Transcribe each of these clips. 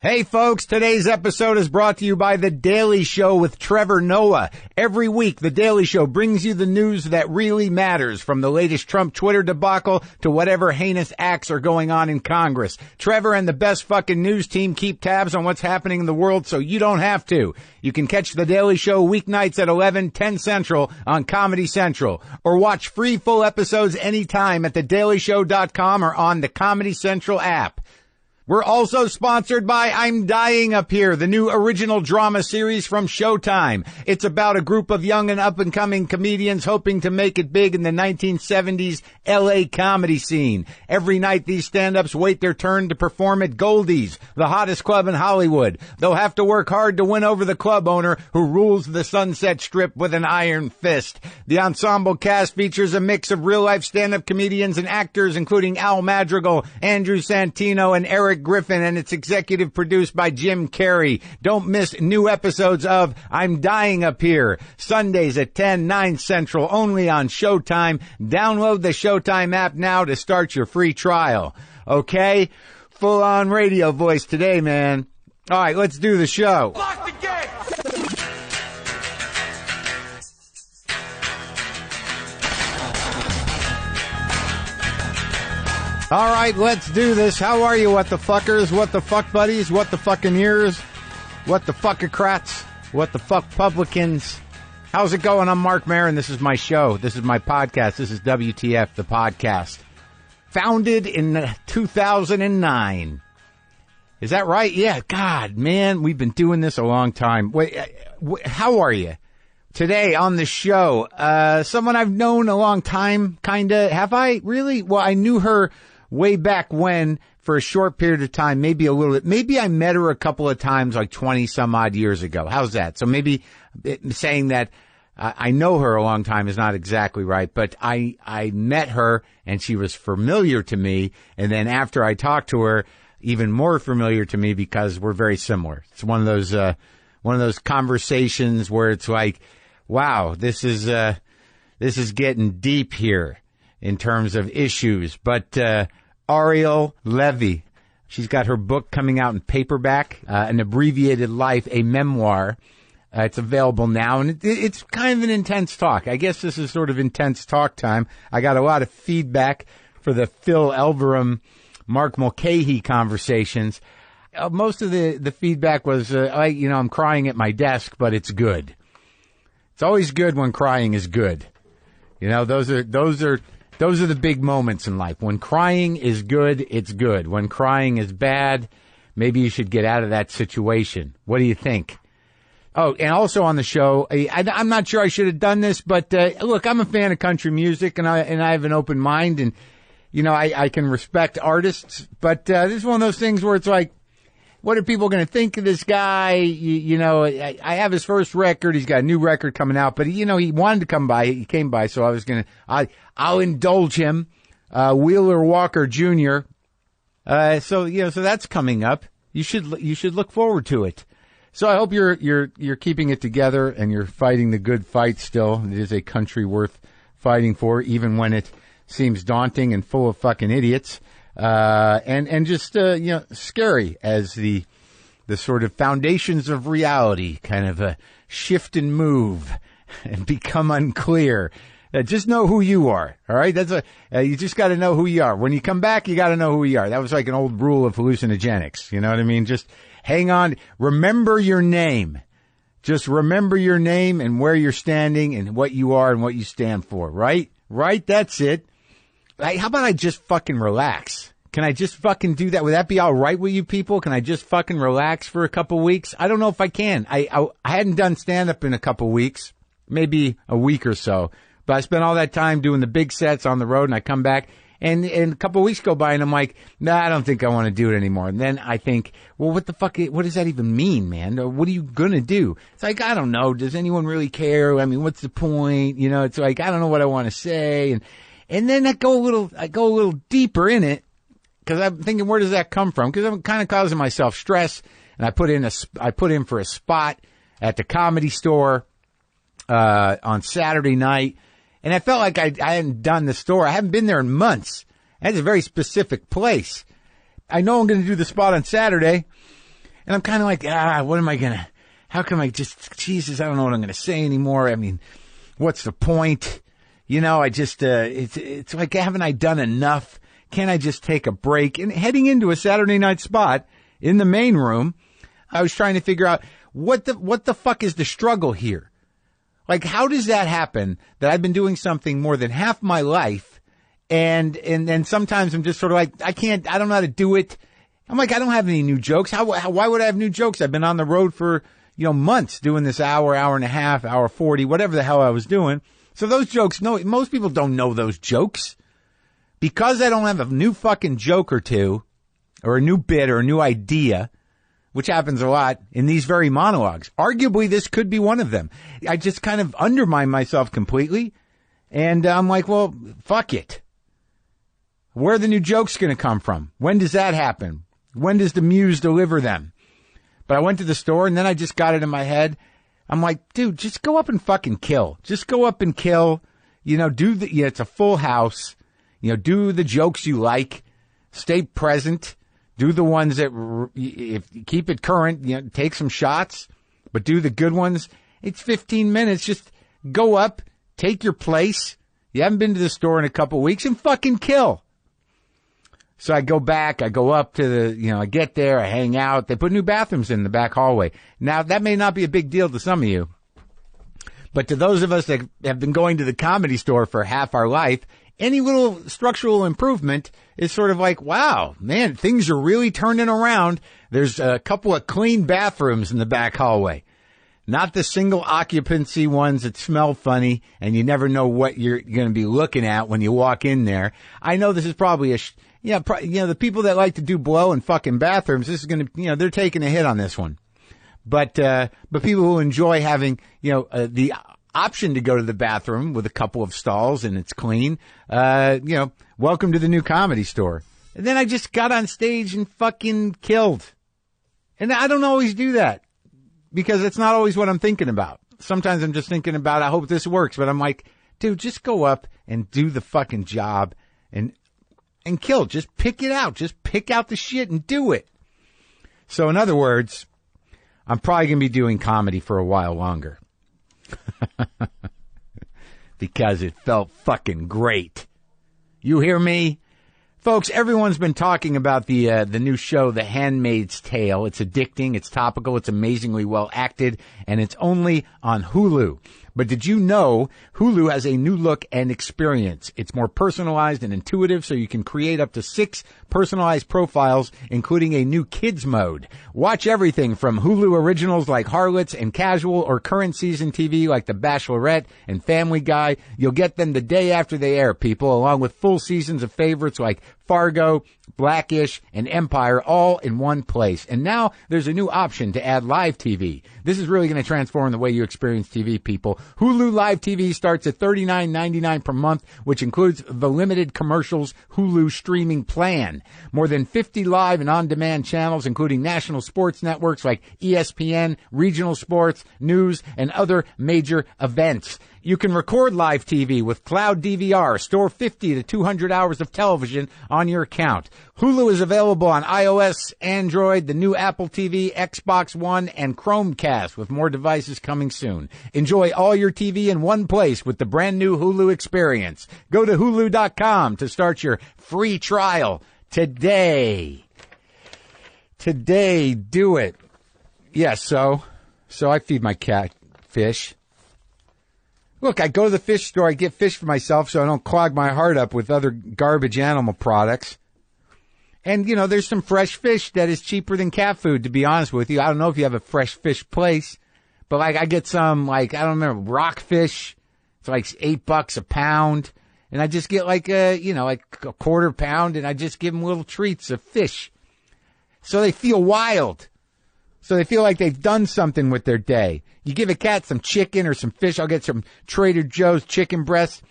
Hey folks, today's episode is brought to you by The Daily Show with Trevor Noah. Every week, The Daily Show brings you the news that really matters, from the latest Trump Twitter debacle to whatever heinous acts are going on in Congress. Trevor and the best fucking news team keep tabs on what's happening in the world so you don't have to. You can catch The Daily Show weeknights at 11:10 Central on Comedy Central, or watch free full episodes anytime at thedailyshow.com or on the Comedy Central app. We're also sponsored by I'm Dying Up Here, the new original drama series from Showtime. It's about a group of young and up-and-coming comedians hoping to make it big in the 1970s L.A. comedy scene. Every night, these stand-ups wait their turn to perform at Goldie's, the hottest club in Hollywood. They'll have to work hard to win over the club owner who rules the Sunset Strip with an iron fist. The ensemble cast features a mix of real-life stand-up comedians and actors, including Al Madrigal, Andrew Santino, and Eric Griffin, and it's executive produced by Jim Carrey. Don't miss new episodes of I'm Dying Up Here, Sundays at 10/9 Central, only on Showtime. Download the Showtime app now to start your free trial. Okay? Full-on radio voice today, man. All right, let's do the show. Lock the gate! All right, let's do this. How are you, what the fuckers, what the fuck buddies, what the fucking ears, what the fuckocrats, what the fuck publicans? How's it going? I'm Marc Maron. This is my show. This is my podcast. This is WTF, the podcast. Founded in 2009. Is that right? Yeah, God, man, we've been doing this a long time. Wait, how are you? Today on the show, someone I've known a long time, kinda. Have I really? Well, I knew her way back when, for a short period of time, maybe a little bit. Maybe I met her a couple of times, like 20 some odd years ago. How's that? So maybe saying that I know her a long time is not exactly right, but I met her and she was familiar to me. And then after I talked to her, even more familiar to me because we're very similar. It's one of those conversations where it's like, wow, this is getting deep here in terms of issues. But, Ariel Leve, she's got her book coming out in paperback, An Abbreviated Life, a memoir. It's available now, and it's kind of an intense talk. I guess this is sort of intense talk time. I got a lot of feedback for the Phil Elverum, Mark Mulcahy conversations. Most of the feedback was, I'm crying at my desk, but it's good. It's always good when crying is good. You know, those are the big moments in life. When crying is good, it's good. When crying is bad, maybe you should get out of that situation. What do you think? Oh, and also on the show, I'm not sure I should have done this, but look, I'm a fan of country music, and I have an open mind, and I can respect artists, but this is one of those things where it's like, what are people going to think of this guy? I have his first record. He's got a new record coming out, but he wanted to come by. He came by, so I'll indulge him. Wheeler Walker Jr. So that's coming up. You should look forward to it. So I hope you're keeping it together and you're fighting the good fight still. It is a country worth fighting for, even when it seems daunting and full of fucking idiots. And just, scary as the sort of foundations of reality kind of, shift and move and become unclear. Just know who you are. All right. You just got to know who you are. When you come back, you got to know who you are. That was like an old rule of hallucinogenics. You know what I mean? Just hang on. Remember your name. Just remember your name and where you're standing and what you are and what you stand for. Right? Right. That's it. How about I just fucking relax? Can I just fucking do that? Would that be all right with you people? Can I just fucking relax for a couple weeks? I don't know if I can. I hadn't done stand-up in a couple weeks, maybe a week or so. But I spent all that time doing the big sets on the road, and I come back, and a couple of weeks go by, and I'm like, nah, I don't think I want to do it anymore. And then I think, well, what the fuck, what does that even mean, man? What are you gonna do? It's like, I don't know. Does anyone really care? I mean, what's the point? It's like, I don't know what I want to say. And then I go a little deeper in it, because I'm thinking, where does that come from? Because I'm kind of causing myself stress, and I put in for a spot at the Comedy Store, on Saturday night. And I felt like I hadn't done the store. I haven't been there in months. That's a very specific place. I know I'm going to do the spot on Saturday. And I'm kind of like, what am I going to, how come I just, Jesus, I don't know what I'm going to say anymore. I mean, what's the point? You know, I just, it's like, haven't I done enough? Can't I just take a break? And heading into a Saturday night spot in the main room, I was trying to figure out what the fuck is the struggle here? Like, how does that happen that I've been doing something more than half my life and then sometimes I'm just sort of like, I don't know how to do it. I'm like, I don't have any new jokes. Why would I have new jokes? I've been on the road for, months doing this hour and a half, hour 40, whatever the hell I was doing. So those jokes, no, most people don't know those jokes. Because I don't have a new fucking joke or two, or a new bit or a new idea, which happens a lot in these very monologues. Arguably, this could be one of them. I just kind of undermine myself completely. And I'm like, well, fuck it. Where are the new jokes going to come from? When does that happen? When does the muse deliver them? But I went to the store and then I just got it in my head. I'm like, dude, just go up and fucking kill. Just go up and kill. It's a full house. Do the jokes you like. Stay present. Do the ones that, keep it current, take some shots, but do the good ones. It's 15 minutes. Just go up, take your place. You haven't been to the store in a couple of weeks and fucking kill. So I go back, I go up to I get there, I hang out. They put new bathrooms in the back hallway. Now, that may not be a big deal to some of you, but to those of us that have been going to the Comedy Store for half our life, any little structural improvement is sort of like, wow, man, things are really turning around. There's a couple of clean bathrooms in the back hallway. Not the single occupancy ones that smell funny and you never know what you're going to be looking at when you walk in there. I know this is probably the people that like to do blow in fucking bathrooms, this is going to, they're taking a hit on this one. But people who enjoy having, the option to go to the bathroom with a couple of stalls and it's clean, welcome to the new Comedy Store. And then I just got on stage and fucking killed. And I don't always do that because it's not always what I'm thinking about. Sometimes I'm just thinking about, I hope this works, but I'm like, dude, just go up and do the fucking job and kill. Just pick it out. Just pick out the shit and do it. So in other words, I'm probably going to be doing comedy for a while longer. Because it felt fucking great. You hear me? Folks, everyone's been talking about the new show, The Handmaid's Tale. It's addicting, it's topical, it's amazingly well acted, and it's only on Hulu. But did you know Hulu has a new look and experience? It's more personalized and intuitive, so you can create up to 6 personalized profiles, including a new kids mode. Watch everything from Hulu originals like Harlots and casual or current season TV like The Bachelorette and Family Guy. You'll get them the day after they air, people, along with full seasons of favorites like Fargo, Blackish, and Empire, all in one place. And now there's a new option to add live TV. This is really going to transform the way you experience TV, people. Hulu Live TV starts at $39.99 per month, which includes the limited commercials Hulu streaming plan. More than 50 live and on-demand channels, including national sports networks like ESPN, regional sports, news, and other major events. You can record live TV with Cloud DVR, store 50 to 200 hours of television on your account. Hulu is available on iOS, Android, the new Apple TV, Xbox One, and Chromecast, with more devices coming soon. Enjoy all your TV in one place with the brand new Hulu experience. Go to Hulu.com to start your free trial today. Today, do it. Yeah, so I feed my cat fish. Look, I go to the fish store, I get fish for myself so I don't clog my heart up with other garbage animal products. And, there's some fresh fish that is cheaper than cat food, to be honest with you. I don't know if you have a fresh fish place, but I get some, I don't remember, rockfish. It's like $8 a pound. And I just get a quarter pound and I just give them little treats of fish. So they feel wild. So they feel like they've done something with their day. You give a cat some chicken or some fish. I'll get some Trader Joe's chicken breasts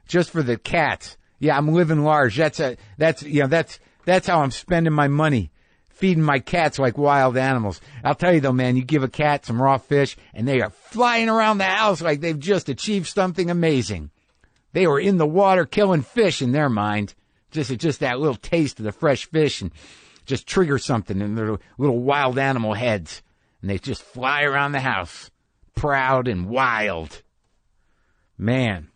just for the cats. Yeah, I'm living large. That's how I'm spending my money, feeding my cats like wild animals. I'll tell you though, man, you give a cat some raw fish and they are flying around the house like they've just achieved something amazing. They were in the water killing fish in their mind. Just that little taste of the fresh fish. And just trigger something in their little wild animal heads, and they just fly around the house, proud and wild. Man,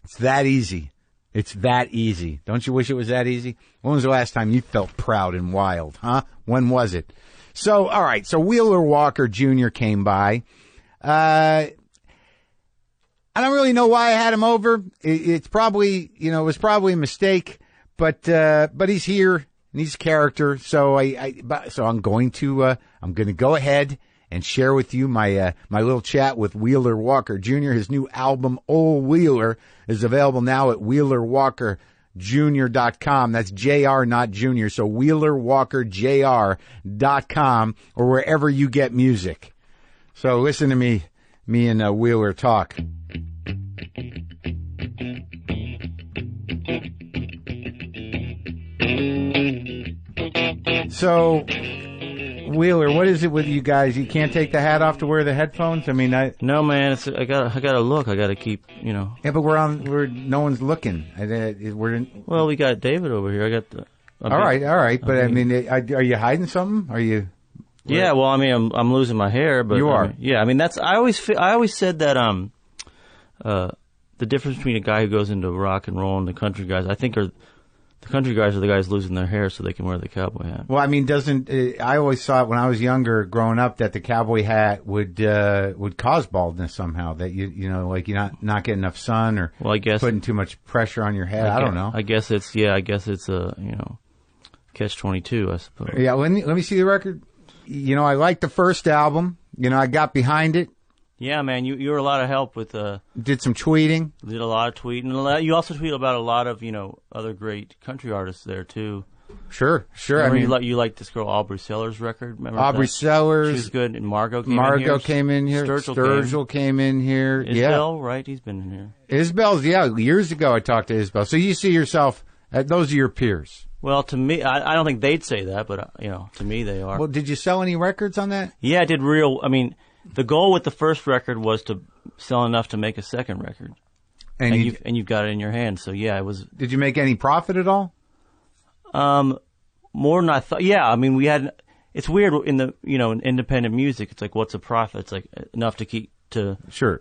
it's that easy. It's that easy. Don't you wish it was that easy? When was the last time you felt proud and wild, huh? When was it? So, all right. So Wheeler Walker Jr. came by. I don't really know why I had him over. It's probably, it was probably a mistake, but he's here and he's a character. So I'm going to go ahead and share with you my little chat with Wheeler Walker Jr. His new album, Old Wheeler, is available now at WheelerWalkerJr.com. That's JR, not Junior. So WheelerWalkerJR.com or wherever you get music. So listen to me and Wheeler talk. So, Wheeler, what is it with you guys? You can't take the hat off to wear the headphones? I mean, no, man. I gotta look. I gotta keep, Yeah, but no one's looking. Well, we got David over here. All right. But I mean, are you hiding something? Are you? Yeah. Well, I mean, I'm losing my hair, but you are. I mean, that's. I always said that the difference between a guy who goes into rock and roll and the country guys, I think, the country guys are the guys losing their hair so they can wear the cowboy hat. Well, I mean, I always thought when I was younger, growing up, that the cowboy hat would cause baldness somehow. That like you're not getting enough sun or putting too much pressure on your head. I don't know. I guess it's a catch-22, I suppose. Yeah, let me see the record. I liked the first album. I got behind it. Yeah, man, you were a lot of help with. Did some tweeting. Did a lot of tweeting. You also tweet about a lot of other great country artists there too. Sure. Remember you liked this girl Aubrey Sellers record. Remember Aubrey Sellers. She was good. And Margot came in here. Sturgill came in here. Isbell, right? He's been in here. Isbell's, years ago I talked to Isbell. So you see yourself, those are your peers. Well, to me, I don't think they'd say that, but to me they are. Well, did you sell any records on that? Yeah, I did. The goal with the first record was to sell enough to make a second record, and you've got it in your hand. So yeah, it was. Did you make any profit at all? More than I thought. Yeah, I mean, we had. It's weird in the in independent music. It's like, what's a profit? It's like enough to keep to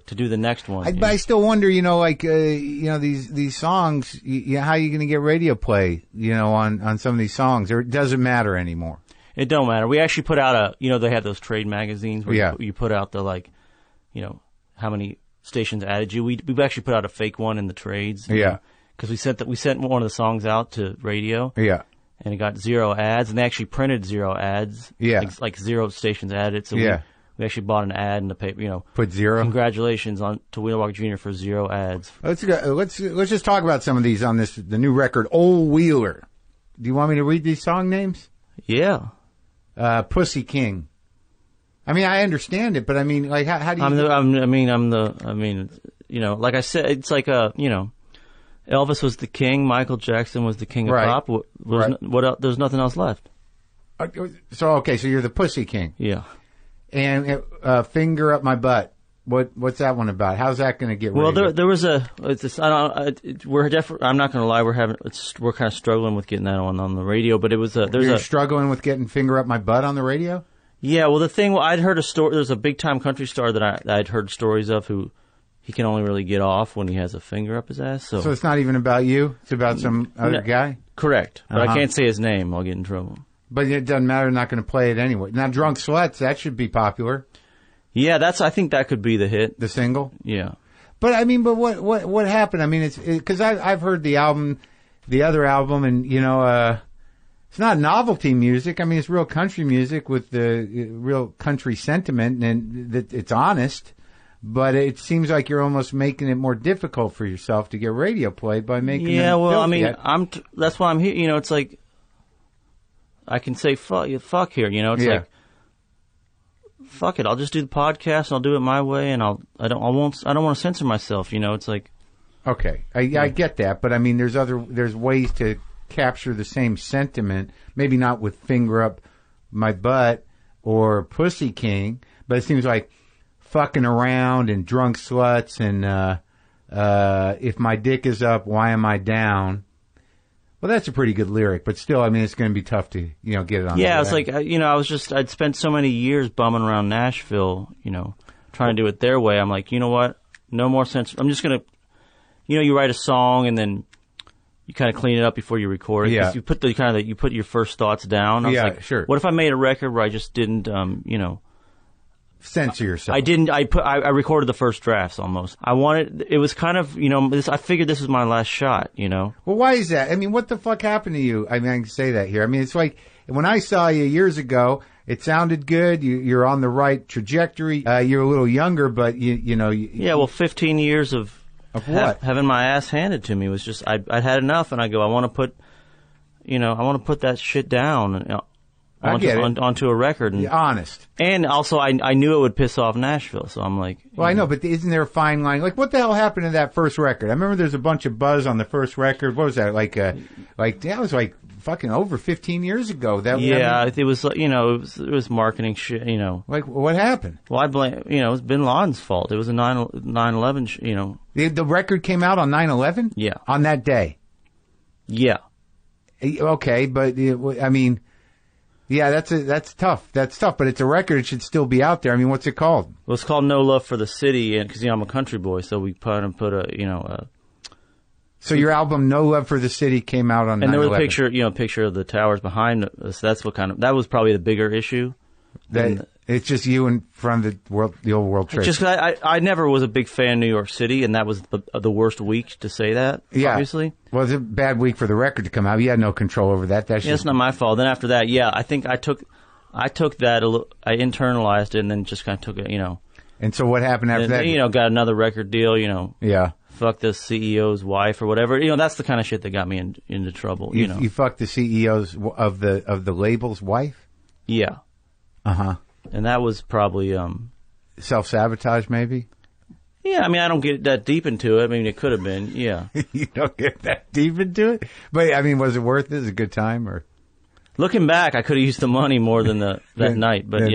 do the next one. But I still wonder, these songs. How are you going to get radio play? On some of these songs, or it doesn't matter anymore. It don't matter. We actually put out they have those trade magazines where you put out the how many stations added you. We've actually put out a fake one in the trades. Yeah. Because we sent one of the songs out to radio. Yeah. And it got 0 ads, and they actually printed 0 ads. Yeah. Like 0 stations added. So we actually bought an ad in the paper. Put 0. Congratulations to Wheeler Walker Jr. for 0 ads. Let's just talk about some of these on the new record, Old Wheeler. Do you want me to read these song names? Yeah. Pussy King. I mean, I understand it, but I mean, like, how do you? Like I said, it's like Elvis was the king, Michael Jackson was the king of pop. What else? There's nothing else left. So you're the Pussy King. Yeah. And Finger Up My Butt. What's that one about? How's that going to get? Well, there was I'm not going to lie. We're kind of struggling with getting that on the radio. But it was You're struggling with getting Finger Up My Butt on the radio. Yeah. Well, I'd heard a story. There's a big time country star that I'd heard stories of who he can only really get off when he has a finger up his ass. So it's not even about you. It's about some other guy. Correct. But I can't say his name. I'll get in trouble. But it doesn't matter. I'm not going to play it anyway. Now, Drunk Sluts, that should be popular. Yeah, I think that could be the hit. The single? Yeah. But I mean, what happened? I mean, it's because I've heard the other album, and it's not novelty music. I mean, it's real country music with the real country sentiment, and it's honest. But it seems like you're almost making it more difficult for yourself to get radio play by making. Yeah, well, I mean, that's why I'm here. It's like I can say fuck here. It's like. Fuck it, I'll just do the podcast, and I'll do it my way, and I don't want to censor myself, it's like. Okay. I get that, but I mean, there's ways to capture the same sentiment, maybe not with Finger Up My Butt or Pussy King, but it seems like fucking around and Drunk Sluts and, if my dick is up, why am I down? Well, that's a pretty good lyric, but still, I mean, it's going to be tough to, get it on. Yeah, it's like, I'd spent so many years bumming around Nashville, trying to do it their way. I'm like, you know what? No more sense. I'm just going to, you write a song and then you kind of clean it up before you record it. Yeah. You put you put your first thoughts down. I was like, sure. What if I made a record where I just didn't, censor yourself? I recorded the first drafts almost. It was kind of, I figured this was my last shot, Well, why is that? I mean, what the fuck happened to you? I mean, I can say that here. I mean, it's like when I saw you years ago, it sounded good. You're on the right trajectory. You're a little younger, but yeah, well, 15 years of what? Having my ass handed to me was just, I'd had enough, and I go, I want to put that shit down. Onto a record. And, honest. And also, I knew it would piss off Nashville, so I'm like... Well, I know, but isn't there a fine line? Like, what the hell happened to that first record? I remember there's a bunch of buzz on the first record. What was that? That was like fucking over 15 years ago. It was, it was marketing shit, Like, what happened? Well, I blame, it was Bin Laden's fault. It was a 9/11, The record came out on 9/11? Yeah. On that day? Yeah. Okay, but, I mean... Yeah, that's tough. That's tough, but it's a record. It should still be out there. I mean, what's it called? Well, it's called No Love for the City, and because I'm a country boy, so we put a. So your album No Love for the City came out on 9/11. And there was a picture of the towers behind us. That's that was probably the bigger issue. It's just you in front of the old World Trade. Just 'cause I never was a big fan of New York City, and that was the worst week to say that. Yeah. Obviously. Well, it was a bad week for the record to come out. You had no control over that. It's not my fault. Then after that, I think I took that I internalized it, and then just kind of took it, And so what happened after that? Got another record deal. Yeah. Fuck the CEO's wife or whatever. That's the kind of shit that got me into trouble. You fucked the CEO's of the label's wife. Yeah. And that was probably self-sabotage, maybe. Yeah, I mean, I don't get that deep into it. I mean, it could have been. Yeah. You don't get that deep into it, but I mean, was it worth it? Is it a good time or? Looking back, I could have used the money more than that night, but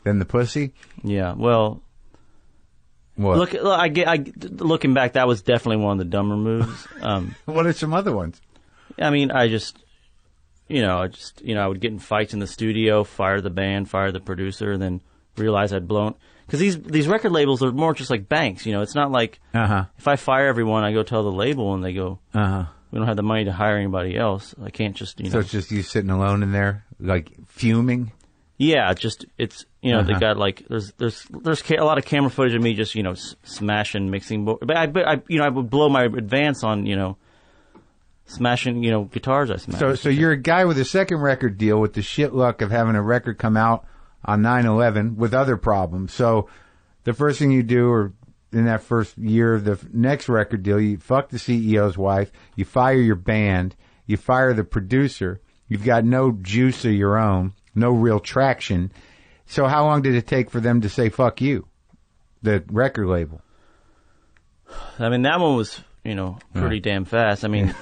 than the pussy. Yeah. Well. What? Looking back, that was definitely one of the dumber moves. What are some other ones? I mean, I would get in fights in the studio, fire the band, fire the producer, and then realize I'd blown. Because these record labels are more just like banks, It's not like if I fire everyone, I go tell the label, and they go, we don't have the money to hire anybody else. I can't just, So it's just you sitting alone in there, like fuming. Yeah, it's they got like there's a lot of camera footage of me just smashing mixing board, but I would blow my advance on smashing guitars I smashed. So you're a guy with a second record deal with the shit luck of having a record come out on 9/11 with other problems. So the first thing you do, or in that first year of the next record deal, you fuck the CEO's wife, you fire your band, you fire the producer, you've got no juice of your own, no real traction. So how long did it take for them to say fuck you, the record label? I mean, that one was, pretty damn fast. I mean,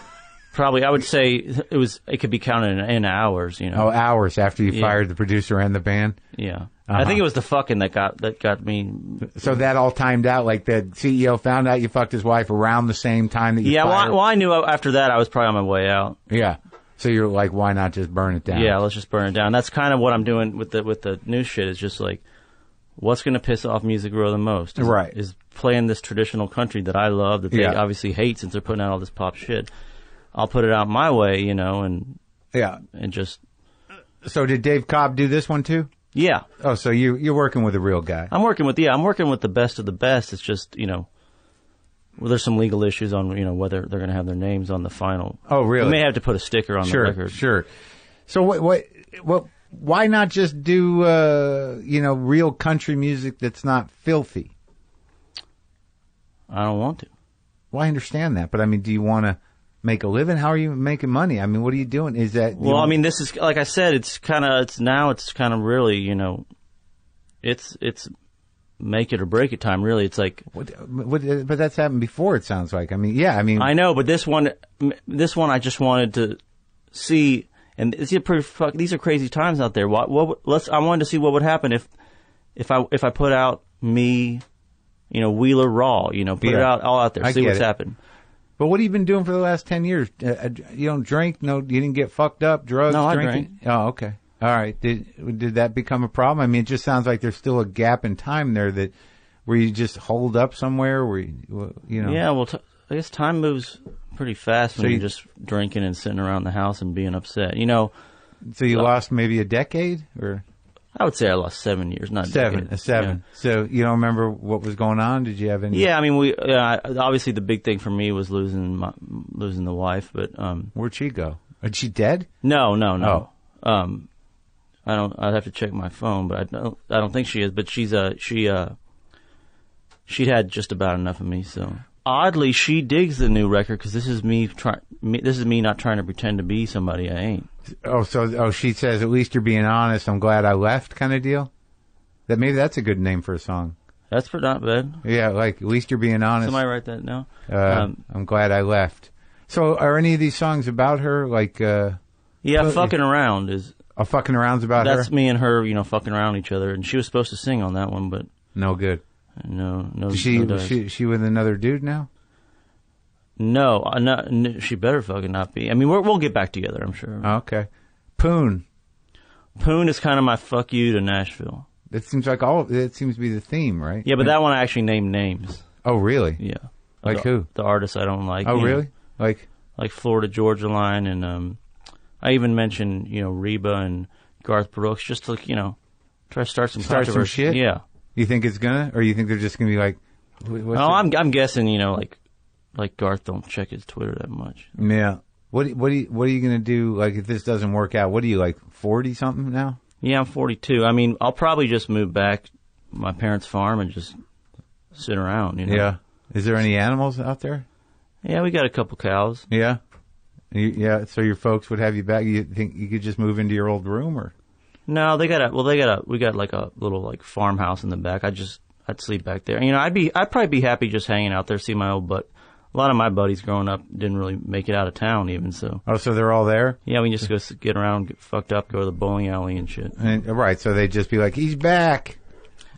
probably I would say it could be counted in hours, Oh, hours after you fired the producer and the band? Yeah. I think it was the fucking that got me. So that all timed out, like the CEO found out you fucked his wife around the same time that you fired? Well, I knew after that I was probably on my way out. Yeah. So you're like, why not just burn it down? Yeah, let's just burn it down. That's kind of what I'm doing with the new shit. Is just like, what's going to piss off Music Row the most? Is playing this traditional country that I love, that they obviously hate since they're putting out all this pop shit. I'll put it out my way, and just. So did Dave Cobb do this one too? Yeah. Oh, so you're working with a real guy. I'm working with the best of the best. It's just well, there's some legal issues on whether they're going to have their names on the final. Oh, really? We may have to put a sticker on the record. Sure. So what? Why not just do real country music that's not filthy? I don't want to. Well, I understand that, but I mean, do you want to make a living? How are you making money? I mean, what are you doing? Is that I mean, this is like I said. It's kind of really it's make it or break it time. Really, it's like. But that's happened before. It sounds like. I mean, I know, but this one, I just wanted to see, and these are crazy times out there. I wanted to see what would happen if I put out me, Wheeler Raw, put it out all out there, see what's happened. But what have you been doing for the last 10 years? You don't drink? No, you didn't get fucked up? Drugs? No, I drinking? drank. Oh, okay. All right. Did that become a problem? I mean, it just sounds like there's still a gap in time there where you just hold up somewhere where you know. Yeah, well, I guess time moves pretty fast when you're just drinking and sitting around the house and being upset. You know. So you lost maybe a decade, or? I would say I lost 7 years, not seven. Yeah. So you don't remember what was going on? Did you have any? Yeah, I mean, obviously the big thing for me was losing the wife, but where'd she go? Is she dead? No. Oh. I'd have to check my phone, but I don't think she is. But she'd had just about enough of me. So oddly, she digs the new record because this is me not trying to pretend to be somebody I ain't. Oh, she says, at least you're being honest. I'm glad I left, kind of deal. Maybe that's a good name for a song. That's not bad. Yeah, like at least you're being honest. Somebody write that now. I'm glad I left. So, are any of these songs about her? Like, yeah, fucking around is. Oh, fucking around's about her. That's me and her, fucking around each other, and she was supposed to sing on that one, but no good. No. She with another dude now? No, she better fucking not be. I mean, we'll get back together, I'm sure. Okay. Poon is kind of my fuck you to Nashville. It seems to be the theme, right? Yeah, but that one I actually named names. Oh, really? Yeah. Like who? The artists I don't like. Oh, really? Like Florida Georgia Line, and I even mentioned Reba and Garth Brooks, just to try to start some shit. Yeah. You think it's gonna, or you think they're just gonna be like? I'm guessing like Garth don't check his Twitter that much. Yeah. What are you gonna do? Like if this doesn't work out, what are you, like 40 something now? Yeah, I'm 42. I mean, I'll probably just move back to my parents' farm and just sit around. Yeah. Is there any animals out there? Yeah, we got a couple cows. Yeah. Yeah. So your folks would have you back. You think you could just move into your old room, or? No, we got like a little like farmhouse in the back. I'd sleep back there. I'd probably be happy just hanging out there, see my old butt. A lot of my buddies growing up didn't really make it out of town even, so. Oh, so they're all there? Yeah, we just go get around, get fucked up, go to the bowling alley and shit. Right, so they'd just be like, he's back.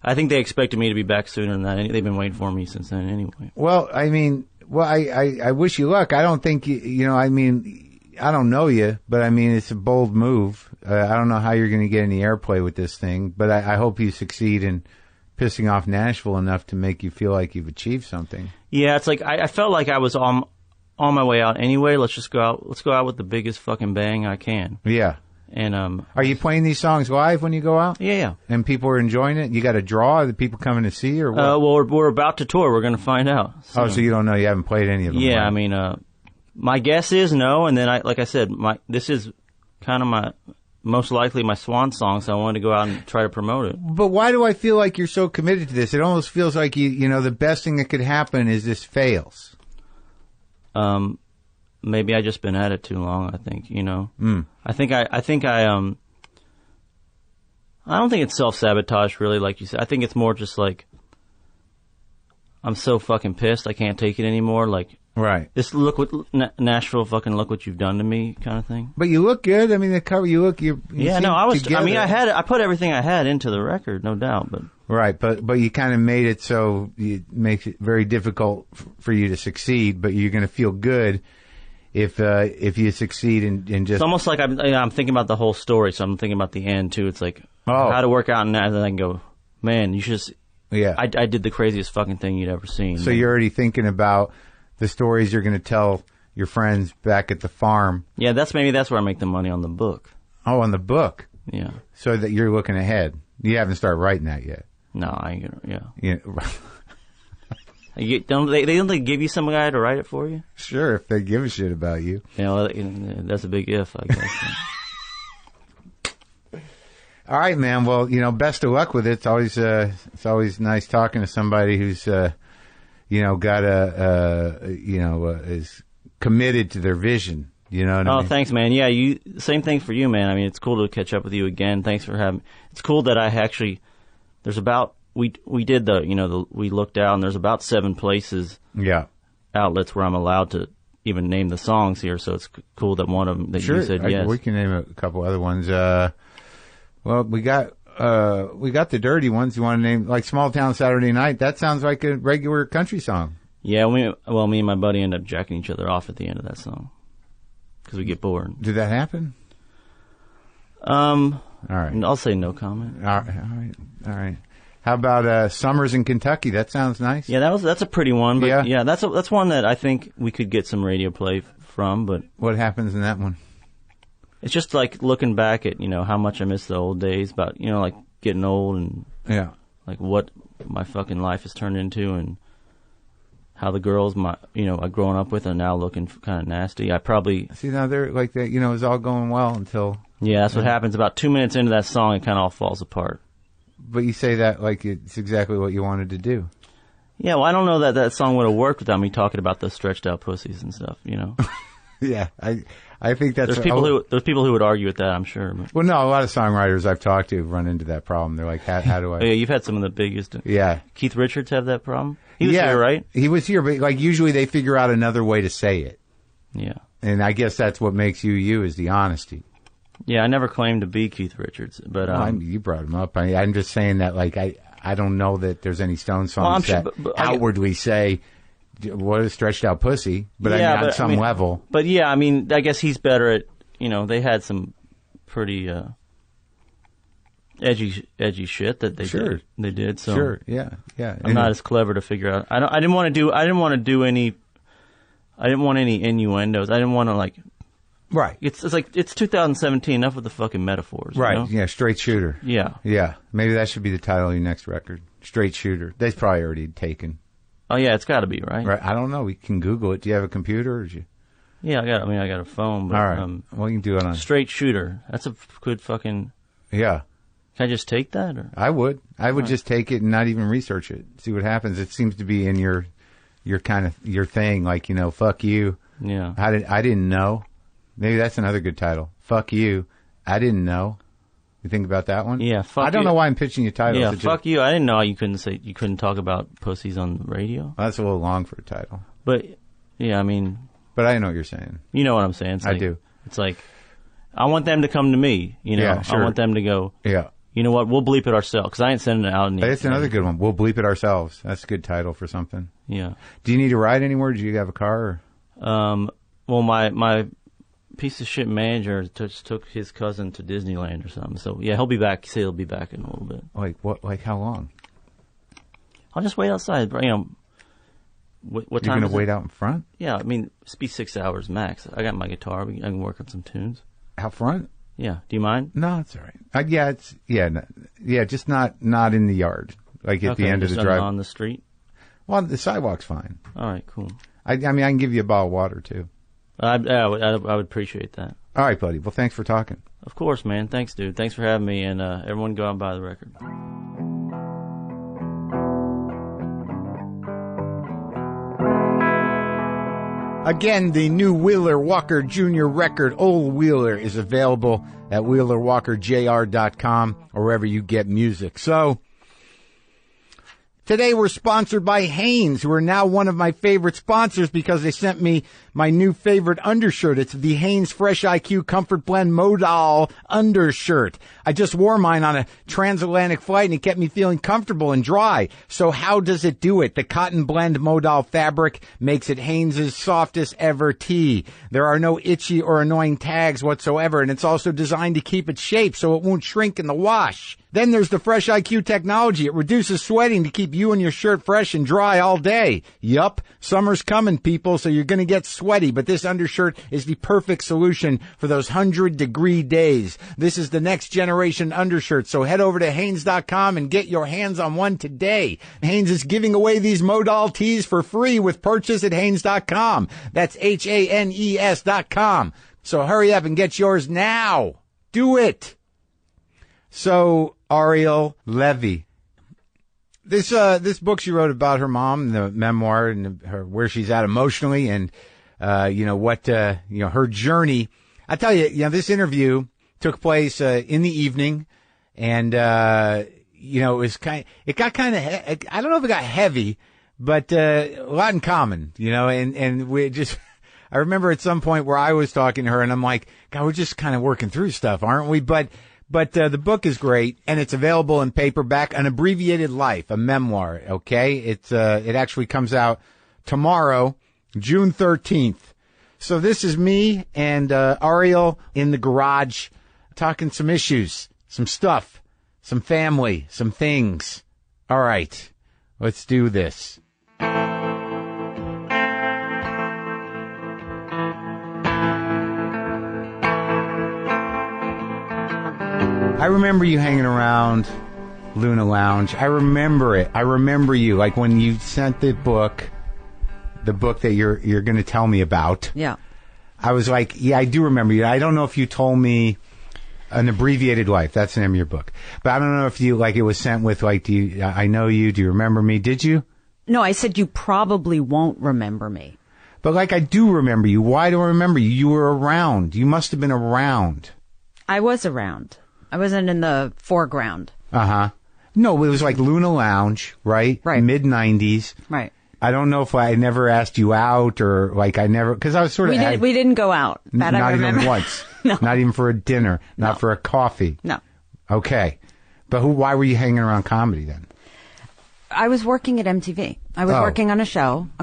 I think they expected me to be back sooner than that. They've been waiting for me since then anyway. Well, I wish you luck. I don't think I don't know you, but I mean, it's a bold move. I don't know how you're going to get any airplay with this thing, but I hope you succeed in pissing off Nashville enough to make you feel like you've achieved something. Yeah, it's like I felt like I was on my way out anyway. Let's go out with the biggest fucking bang I can. Yeah. And are you playing these songs live when you go out? Yeah. And people are enjoying it? You got a draw? Are the people coming to see you, or what? Well, we're about to tour. We're going to find out. So you don't know? You haven't played any of them? Yeah, right? I mean, my guess is no. And then like I said, this is kind of most likely my swan song, so I wanted to go out and try to promote it. But why do I feel like you're so committed to this? It almost feels like the best thing that could happen is this fails. Maybe I just been at it too long. I think I don't think it's self-sabotage really, like you said. I think it's more just like I'm so fucking pissed I can't take it anymore. Like. Right. This Nashville, fucking look what you've done to me, kind of thing. But you look good. I mean, the cover, you yeah, no, I was. Together. I mean, I put everything I had into the record, no doubt. But right, but you kind of made it so it makes it very difficult for you to succeed. But you're going to feel good if you succeed in just. It's almost like I'm thinking about the whole story, so I'm thinking about the end too. It's like how to work out, and then I can go, man, you should. Yeah. I did the craziest fucking thing you'd ever seen. So you're already thinking about the stories you're going to tell your friends back at the farm. Yeah, that's where I make the money on the book. Oh, on the book. Yeah. So that you're looking ahead. You haven't started writing that yet. No, I ain't gonna. Yeah. Don't they give you some guy to write it for you? Sure, if they give a shit about you. Yeah, that's a big if, I guess. All right, man. Well, best of luck with it. It's always nice talking to somebody who's. Got is committed to their vision. You know what I mean? Thanks, man. Yeah, same thing for you, man. I mean, it's cool to catch up with you again. Thanks for having. It's cool that I actually. There's about we did we looked out and there's about 7 places. Yeah. Outlets where I'm allowed to even name the songs here, so it's cool that one of them that sure, you said yes. We can name a couple other ones. Well, we got the dirty ones. You want to name like Small Town Saturday Night? That sounds like a regular country song. Yeah, me and my buddy end up jacking each other off at the end of that song because we get bored. Did that happen? All right. I'll say no comment. All right. How about Summers in Kentucky? That sounds nice. Yeah, that's a pretty one. But yeah, that's one that I think we could get some radio play from. But what happens in that one? It's just like looking back at how much I miss the old days about like getting old and like what my fucking life has turned into and how the girls I've grown up with are now looking kind of nasty. I probably see now they're like that. It was all going well until that's what happens. About 2 minutes into that song, it kind of all falls apart. But you say that like it's exactly what you wanted to do. Yeah, well, I don't know that song would have worked without me talking about those stretched out pussies and stuff. Yeah, I think that's... There's people who would argue with that, I'm sure. But. Well, no, a lot of songwriters I've talked to run into that problem. They're like, how do I... Yeah, you've had some of the biggest... Yeah. Keith Richards have that problem? He was here, right? He was here, but like usually they figure out another way to say it. Yeah. And I guess that's what makes you is the honesty. Yeah, I never claimed to be Keith Richards, but... you brought him up. I'm just saying that like I don't know that there's any Stone songs that outwardly say... What a stretched out pussy, but on some level. But yeah, I guess he's better at, they had some pretty edgy shit that they did. They did. So sure, yeah. I'm not as clever to figure out. I didn't want to do any innuendos. I didn't want to like. Right. It's like it's 2017. Enough with the fucking metaphors. Right. Yeah. Straight shooter. Yeah. Yeah. Maybe that should be the title of your next record. Straight shooter. They've probably already taken. Oh yeah, it's got to be right. Right. I don't know. We can Google it. Do you have a computer? Or Yeah, I got a phone. But, all right. Well, you can do it on straight shooter. That's a good fucking. Yeah. Can I just take that? Or? I would. I would just take it and not even research it. See what happens. It seems to be in your kind of your thing. Like fuck you. Yeah. I didn't know. Maybe that's another good title. Fuck you. I didn't know. You think about that one? Yeah, fuck you. I don't know why I'm pitching you titles. Yeah, fuck you. I didn't know you couldn't talk about pussies on the radio. Well, that's a little long for a title. But, yeah, But I know what you're saying. You know what I'm saying. I do. It's like, I want them to come to me, Yeah, sure. I want them to go, yeah. You know what, we'll bleep it ourselves, because I ain't sending it out. That's another good one. We'll bleep it ourselves. That's a good title for something. Yeah. Do you need to ride anywhere? Do you have a car? Or? Well, my piece of shit manager just took his cousin to Disneyland or something. So yeah, he'll be back. He said he'll be back in a little bit. Like what? Like how long? I'll just wait outside. What time? You're gonna wait out in front? Yeah, it's be 6 hours max. I got my guitar. I can work on some tunes. Out front? Yeah. Do you mind? No, it's all right. Just not in the yard. Like at the end of the drive. On the street. Well, the sidewalk's fine. All right, cool. I can give you a bottle of water too. I would appreciate that. All right, buddy. Well, thanks for talking. Of course, man. Thanks, dude. Thanks for having me, and everyone go out and buy the record. Again, the new Wheeler Walker Jr. record, Old Wheeler, is available at WheelerWalkerJR.com or wherever you get music. So, today we're sponsored by Hanes, who are now one of my favorite sponsors because they sent me my new favorite undershirt. It's the Hanes Fresh IQ Comfort Blend Modal undershirt. I just wore mine on a transatlantic flight and it kept me feeling comfortable and dry. So how does it do it? The cotton blend Modal fabric makes it Hanes' softest ever tee. There are no itchy or annoying tags whatsoever, and it's also designed to keep its shape so it won't shrink in the wash. Then there's the Fresh IQ technology. It reduces sweating to keep you and your shirt fresh and dry all day. Yup, summer's coming, people, so you're going to get sweaty, but this undershirt is the perfect solution for those 100-degree days. This is the next generation undershirt, so head over to Hanes.com and get your hands on one today. Hanes is giving away these Modal tees for free with purchase at Hanes.com. That's HANES.com. So hurry up and get yours now. Do it. So, Ariel Leve. This book she wrote about her mom, the memoir, and where she's at emotionally, and her journey. I tell you, this interview took place in the evening, and it got kind of, I don't know if it got heavy, but a lot in common, and we just. I remember at some point where I was talking to her, and I'm like, God, we're just kind of working through stuff, aren't we? But the book is great, and it's available in paperback, An Abbreviated Life, a memoir, okay? It actually comes out tomorrow, June 13th. So this is me and Ariel in the garage talking some issues, some stuff, some family, some things. All right, let's do this. I remember you hanging around Luna Lounge. I remember it. I remember you, like when you sent the book that you're going to tell me about. Yeah. I was like, yeah, I do remember you. I don't know if you told me An Abbreviated Life. That's the name of your book. But I don't know if you, like, it was sent with, like, I know you. Do you remember me? Did you? No, I said you probably won't remember me. But, like, I do remember you. Why do I remember you? You were around. You must have been around. I was around. I wasn't in the foreground. Uh-huh. No, it was like Luna Lounge, right? Right. Mid-90s. Right. I don't know if I never asked you out or, like, I never... Because I was sort of... We didn't go out. That I not remember. even once. No. Not even for a dinner. Not No. for a coffee. No. Okay. But why were you hanging around comedy then? I was working at MTV. I was working on a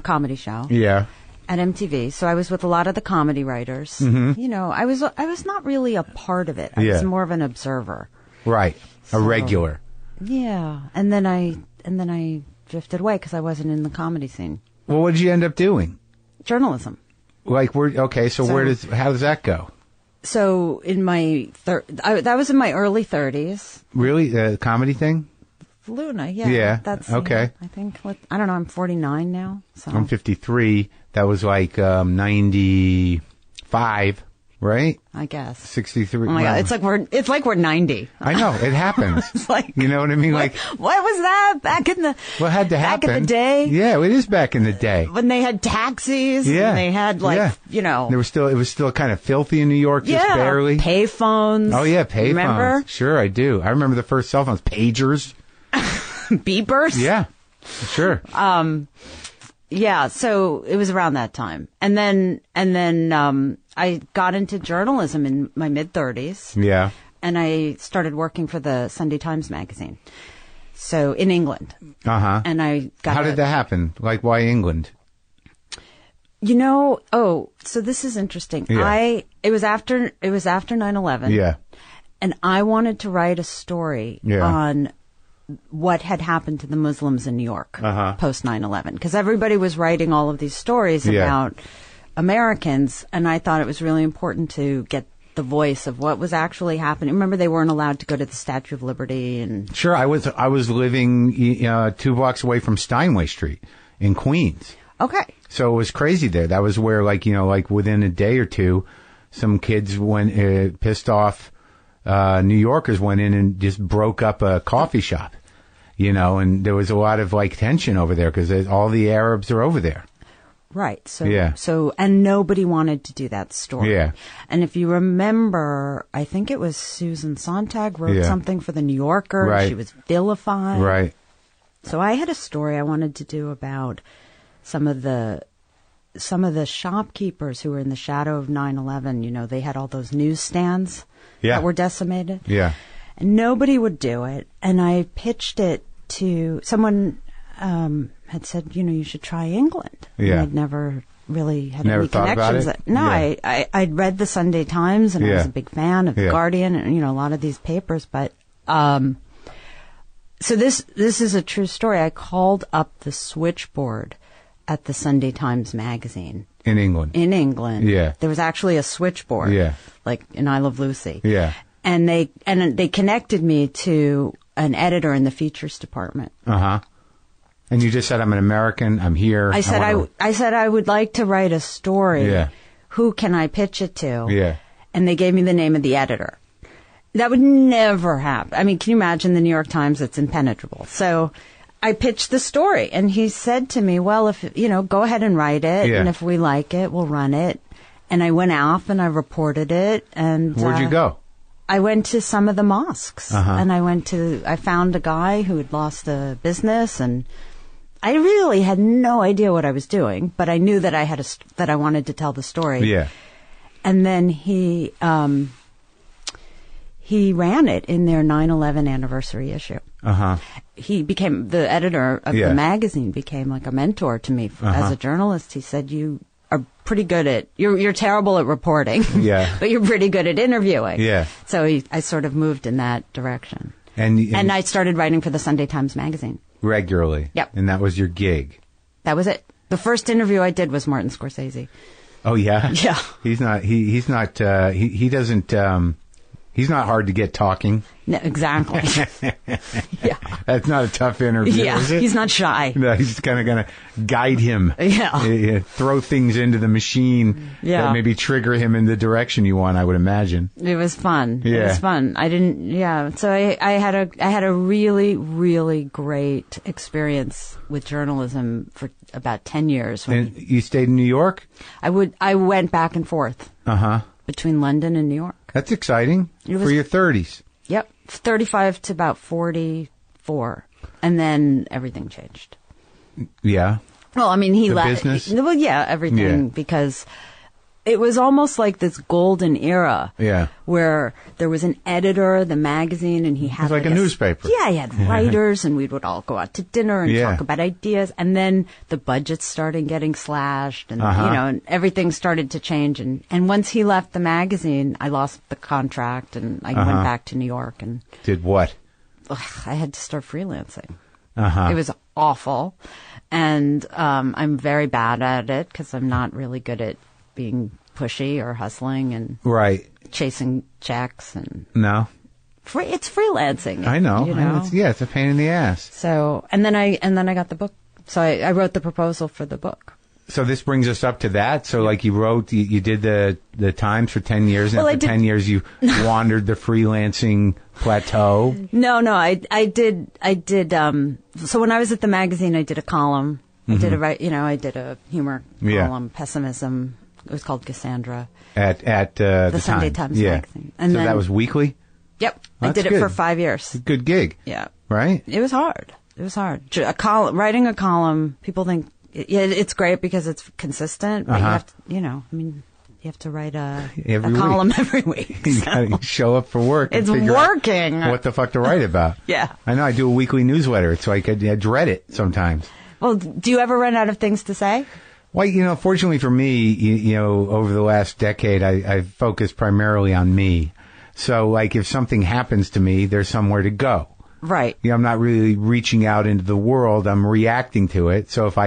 comedy show. Yeah. At MTV. So I was with a lot of the comedy writers. Mm-hmm. You know, I was not really a part of it. I was more of an observer. Right. A regular. Yeah. And then I drifted away because I wasn't in the comedy scene. Well, what did you end up doing? Journalism. Like, how does that go? So in my that was in my early 30s. Really? The comedy thing? Luna, yeah. Yeah. That's okay. I think I don't know, I'm 49 now. So I'm 53. That was like 95, right? I guess. 63. Oh my God, it's like we're 90. I know, it happens. It's like, you know what I mean? Like, what was that back in the what had to happen? Back in the day? Yeah, it is back in the day. When they had taxis, Yeah. and they had you know, it was still kind of filthy in New York, just barely. Payphones. Oh yeah, payphones. Remember? Sure, I do. I remember the first cell phones, pagers. Beepers. Yeah, sure. Yeah, so it was around that time. And then I got into journalism in my mid-30s. Yeah. And I started working for the Sunday Times magazine. So in England. Uh-huh. And I got How did that happen? Like, why England? You know, so this is interesting. Yeah. It was after 9/11. Yeah. And I wanted to write a story on what had happened to the Muslims in New York post 9/11, because everybody was writing all of these stories about Americans, and I thought it was really important to get the voice of what was actually happening. Remember, they weren't allowed to go to the Statue of Liberty, and Sure, I was living 2 blocks away from Steinway Street in Queens. okay, So it was crazy there. That was where, like within a day or two, some kids went pissed off. New Yorkers went in and just broke up a coffee shop, and there was a lot of like tension over there because all the Arabs are over there. right? So and nobody wanted to do that story. Yeah. And if you remember, I think it was Susan Sontag wrote something for the New Yorker. Right. She was vilified. Right. So I had a story I wanted to do about some of the shopkeepers who were in the shadow of 9/11. They had all those newsstands that were decimated. Yeah. And nobody would do it. And I pitched it to someone had said, you should try England. Yeah. And I'd never really had Never any thought about connections. it? No, Yeah. I'd read the Sunday Times and I was a big fan of The Guardian and, a lot of these papers. But so this is a true story. I called up the switchboard at the Sunday Times magazine. In England. Yeah. There was actually a switchboard. Yeah. Like in I Love Lucy. Yeah. And they connected me to an editor in the features department. Uh-huh. And you just said, I'm an American, I'm here. I said I would like to write a story. Yeah. Who can I pitch it to? Yeah. And they gave me the name of the editor. That would never happen. I mean, can you imagine the New York Times? It's impenetrable. So I pitched the story, and he said to me, well, if, go ahead and write it, and if we like it, we'll run it. And I went off and I reported it. And where'd you go? I went to some of the mosques, and I found a guy who had lost a business, and I really had no idea what I was doing, but I knew that that I wanted to tell the story. Yeah. And then he ran it in their 9/11 anniversary issue. He became the editor of the magazine, became like a mentor to me as a journalist. He said, "You are pretty good at you're terrible at reporting, but you're pretty good at interviewing." Yeah. So I sort of moved in that direction, and I started writing for the Sunday Times Magazine regularly. Yep. And that was your gig. That was it. The first interview I did was Martin Scorsese. Oh yeah. Yeah. He's not. He doesn't. He's not hard to get talking. No, exactly. Yeah. That's not a tough interview, is it? He's not shy. No, he's just kind of going to guide him. Yeah. Throw things into the machine that maybe trigger him in the direction you want, I would imagine. It was fun. Yeah. It was fun. So I had a really, really great experience with journalism for about 10 years. And you stayed in New York? I went back and forth. Between London and New York. That's exciting for your 30s. Yep, 35 to about 44, and then everything changed. Yeah. Well, I mean, he left. Business. Well, yeah, everything because it was almost like this golden era. Yeah. Where there was an editor of the magazine, and he had like a newspaper. Yeah, he had writers, and we would all go out to dinner and talk about ideas. And then the budgets started getting slashed, and and everything started to change. And once he left the magazine, I lost the contract, and I went back to New York and did what? I had to start freelancing. It was awful, and I'm very bad at it because I'm not really good at being pushy or hustling and chasing checks and it's freelancing. I know. It's a pain in the ass. So and then I got the book. So I wrote the proposal for the book. So this brings us up to that. So like you did the Times for 10 years, and for 10 years you wandered the freelancing plateau. No, I did. So when I was at the magazine, I did a column. I did I did a humor column, pessimism. It was called Cassandra. At the Sunday Times magazine. And so then, that was weekly? Yep. I did it for 5 years. Good gig. Yeah. Right? It was hard. Writing a column, people think it's great because it's consistent, but you have to, you have to write a column every week. You gotta show up for work. It's working. What the fuck to write about? Yeah. I know. I do a weekly newsletter. It's like I dread it sometimes. Well, do you ever run out of things to say? Well, fortunately for me, over the last decade, I've focused primarily on me. So, like, if something happens to me, there's somewhere to go. Right. I'm not really reaching out into the world. I'm reacting to it. So if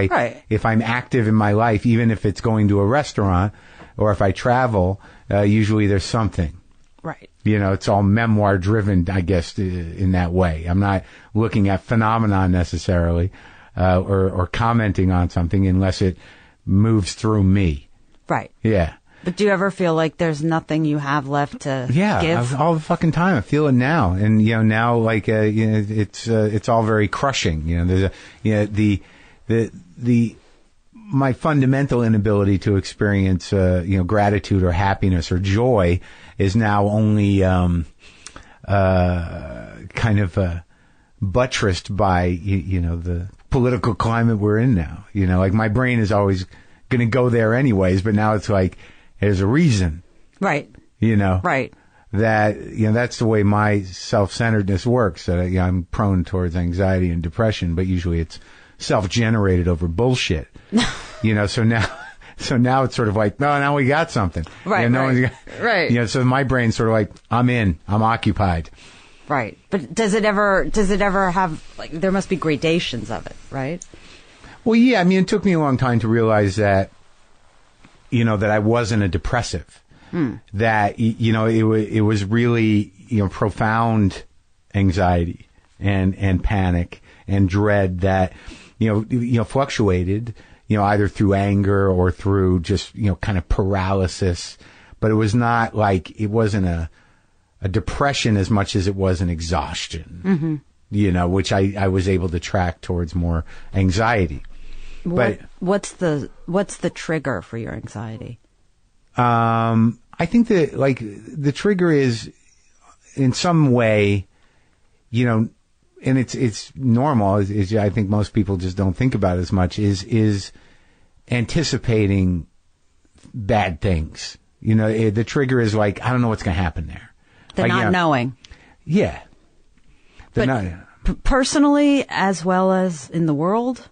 I'm active in my life, even if it's going to a restaurant or if I travel, usually there's something. Right. It's all memoir driven, I guess, in that way. I'm not looking at phenomenon necessarily, or commenting on something unless it moves through me. Right. Yeah. But do you ever feel like there's nothing you have left to give? All the fucking time. I feel it now. And, now, like, it's all very crushing. There's my fundamental inability to experience, gratitude or happiness or joy is now only, kind of, buttressed by, the political climate we're in now. Like my brain is always going to go there anyways, but now it's like there's a reason. Right. Right. That, that's the way my self-centeredness works. That I'm prone towards anxiety and depression, but usually it's self-generated over bullshit. So now it's sort of like, no, now we got something. Right. Right. So my brain's sort of like, I'm occupied. Right. But does it ever have, like, there must be gradations of it, right? Well, yeah. I mean, it took me a long time to realize that, that I wasn't a depressive. That, it was really, profound anxiety and panic and dread that, fluctuated, either through anger or through just, kind of paralysis. But it was not like, it wasn't a depression as much as it was an exhaustion, which I was able to track towards more anxiety. What's the trigger for your anxiety? I think that, like, the trigger is in some way, and it's normal, is I think most people just don't think about it as much, is anticipating bad things. The trigger is like, I don't know what's going to happen there. The not knowing. Yeah. personally as well as in the world?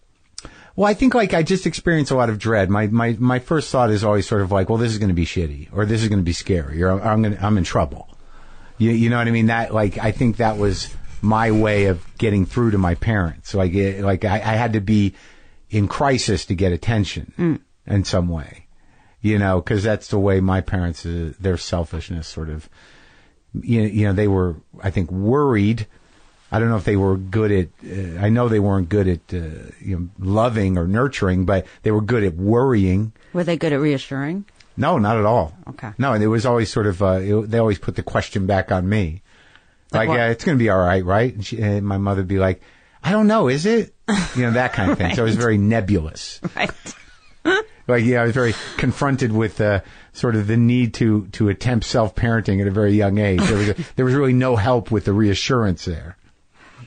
Well, I think I just experience a lot of dread. My first thought is always sort of like, well, this is going to be shitty, or this is going to be scary, or I'm in trouble. You know what I mean? That I think that was my way of getting through to my parents. I had to be in crisis to get attention in some way, because that's the way my parents, their selfishness sort of, they were, I think, worried. I don't know if they were good at, I know they weren't good at, loving or nurturing, but they were good at worrying. Were they good at reassuring? No, not at all. Okay. No, and it was always sort of, they always put the question back on me. Yeah, it's going to be all right, right? And my mother would be like, I don't know, is it? That kind of thing. Right. So it was very nebulous. Right. I was very confronted with sort of the need to attempt self-parenting at a very young age. There was really no help with the reassurance there.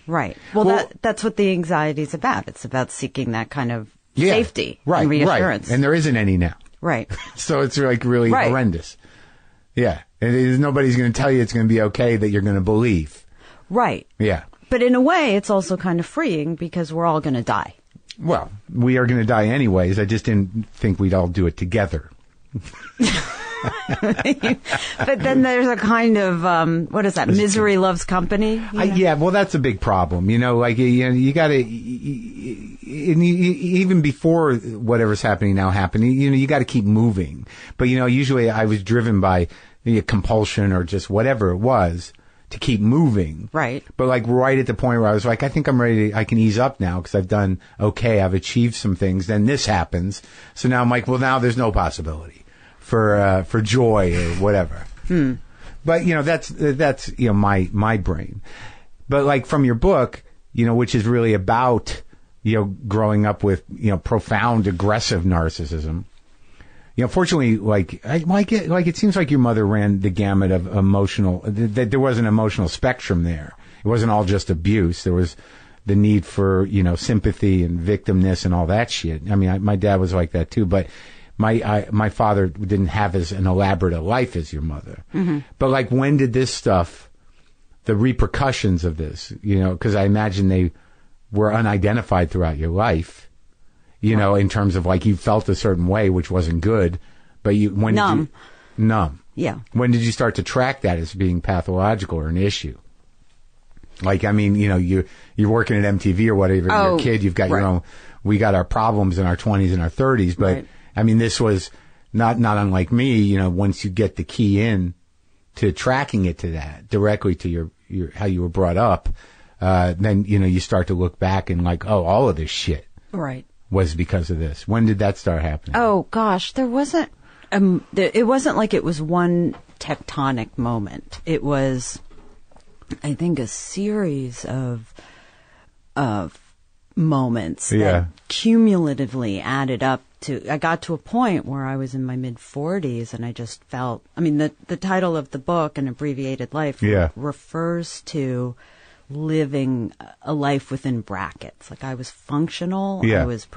Right. Well, that's what the anxiety is about. It's about seeking that kind of safety and reassurance. Right. And there isn't any now. Right. So it's really horrendous. Yeah. And nobody's going to tell you it's going to be okay that you're going to believe. Right. Yeah. But in a way, it's also kind of freeing because we're all going to die. Well, we are going to die anyways. I just didn't think we'd all do it together. But then there's a kind of, what is that? Misery loves company? Yeah, well, that's a big problem. You got to, even before whatever's happening now happening, you got to keep moving. But, usually I was driven by compulsion or just whatever it was to keep moving. Right. But right at the point where I was like, I think I'm ready, I can ease up now because I've done okay. I've achieved some things. Then this happens. So now I'm like, well, now there's no possibility for joy or whatever. But, that's my brain. But from your book, which is really about, growing up with, profound aggressive narcissism. Fortunately, it seems like your mother ran the gamut of emotional, that there was an emotional spectrum there. It wasn't all just abuse. There was the need for, sympathy and victimness and all that shit. I mean, my dad was like that too, but my father didn't have as an elaborate a life as your mother. Mm-hmm. But when did this stuff, the repercussions of this, because I imagine they were unidentified throughout your life. In terms of you felt a certain way, which wasn't good, but numb. Yeah. When did you start to track that as being pathological or an issue? You're working at MTV or whatever, you're a kid, you've got your own, we got our problems in our 20s and our 30s, but this was not unlike me, once you get the key in to tracking it to that directly to your how you were brought up, then, you start to look back and all of this shit. Right. Was because of this. When did that start happening? Oh gosh, there wasn't. It wasn't like it was one tectonic moment. It was, I think, a series of moments that cumulatively added up to. I got to a point where I was in my mid-40s, and I just felt. I mean, the title of the book, An Abbreviated Life, refers to living a life within brackets. I was functional. I was,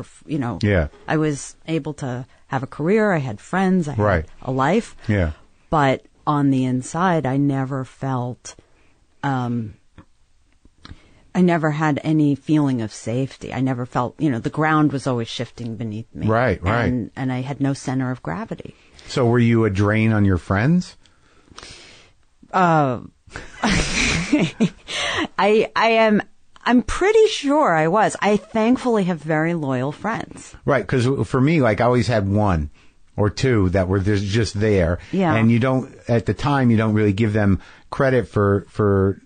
I was able to have a career. I had friends. I had a life. Yeah. But on the inside, I never felt, I never had any feeling of safety. I never felt, the ground was always shifting beneath me. Right. And I had no center of gravity. So were you a drain on your friends? I'm pretty sure I was. I thankfully have very loyal friends. Right, because for me, I always had one or two that were just there. Yeah. And at the time, you don't really give them credit for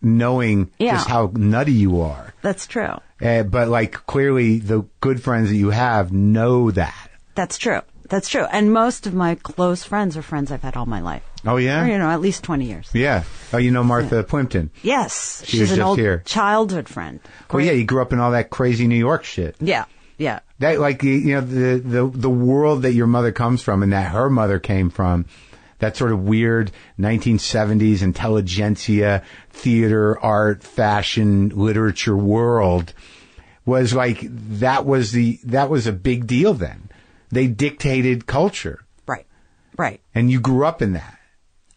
knowing just how nutty you are. That's true. But clearly the good friends that you have know that. That's true. That's true. And most of my close friends are friends I've had all my life. Oh, yeah? Or, at least 20 years. Yeah. Oh, Martha Plimpton? Yes. She's an old childhood friend. Well, yeah, you grew up in all that crazy New York shit. Yeah. Yeah. That, the world that your mother comes from and that her mother came from, that sort of weird 1970s intelligentsia, theater, art, fashion, literature world was that was a big deal then. They dictated culture. Right. And you grew up in that.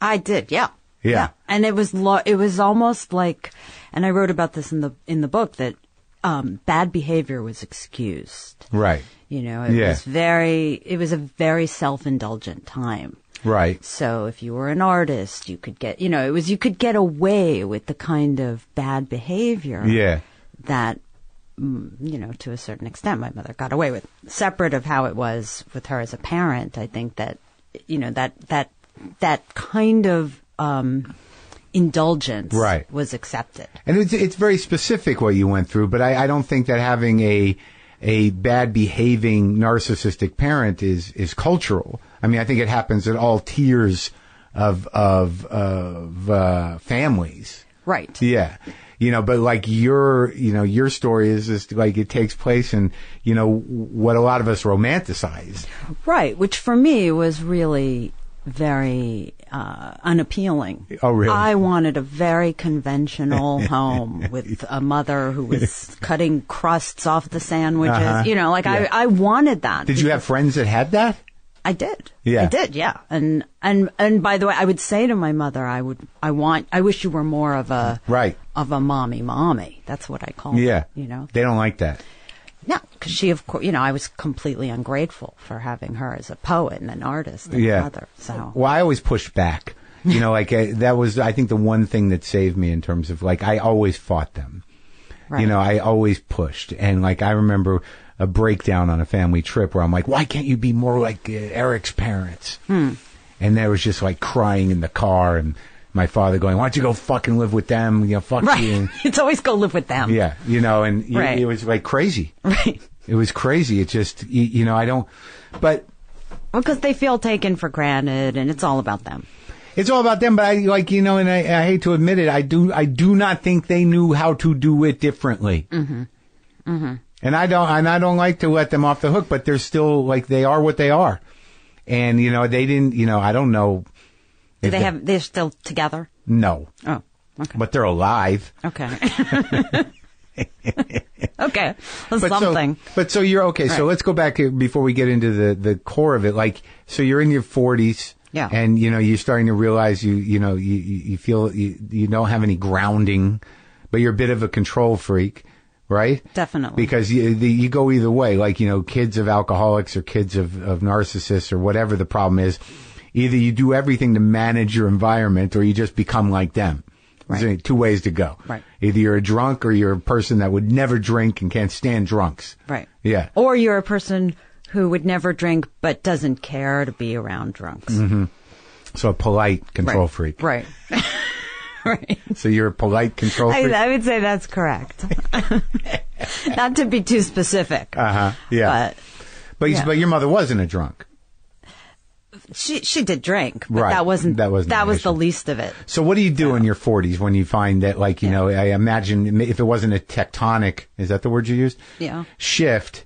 I did, yeah. Yeah. And it was almost like, and I wrote about this in the book, that bad behavior was excused. Right. You know, it was a very self-indulgent time. Right. So if you were an artist, you could get, you could get away with the kind of bad behavior. Yeah. That, to a certain extent, my mother got away with. Separate of how it was with her as a parent, I think that, that kind of indulgence was accepted. And it's very specific what you went through, but I don't think that having a bad behaving narcissistic parent is cultural. I mean, I think it happens at all tiers of families. Right. Yeah. But like your story is just like it takes place in, what a lot of us romanticize. Right. Which for me was really very unappealing. Oh, really? I wanted a very conventional home with a mother who was cutting crusts off the sandwiches. I wanted that. Did you have friends that had that? I did. Yeah. I did, yeah. And by the way, I would say to my mother, I wish you were more of a mommy. That's what I call her. Yeah. They don't like that. No, because she, of course, I was completely ungrateful for having her as a poet and an artist and a mother. So. Well, I always pushed back. That was, I think, the one thing that saved me in terms of, I always fought them. Right. I always pushed. And, I remember a breakdown on a family trip where I'm like, why can't you be more like Eric's parents? And there was just, crying in the car and my father going, why don't you go fucking live with them? Fuck you. It's always go live with them. Yeah. It was crazy. Right. It was crazy. It just, I don't, but. Well, because they feel taken for granted and it's all about them. It's all about them, but and I hate to admit it, I do not think they knew how to do it differently. Mm-hmm. Mm-hmm. And I don't like to let them off the hook, but they're still, they are what they are. And, they didn't, I don't know. They're still together? No. Oh, okay. But they're alive. Okay. Okay. That's something. So you're okay. Right. So let's go back before we get into the core of it. So you're in your 40s. Yeah. And, you're starting to realize you feel you don't have any grounding, but you're a bit of a control freak, right? Definitely. Because you go either way. Kids of alcoholics or kids of narcissists or whatever the problem is. Either you do everything to manage your environment or you just become like them. Right. There's two ways to go. Right. Either you're a drunk or you're a person that would never drink and can't stand drunks. Right. Yeah. Or you're a person who would never drink but doesn't care to be around drunks. Mm-hmm. So a polite control freak. Right. Right. So you're a polite control freak? I would say that's correct. Not to be too specific. Uh-huh. Yeah. But your mother wasn't a drunk. She did drink, but right. that was the least of it. So what do you do in your 40s when you find that, I imagine if it wasn't a tectonic, is that the word you used? Yeah. Shift,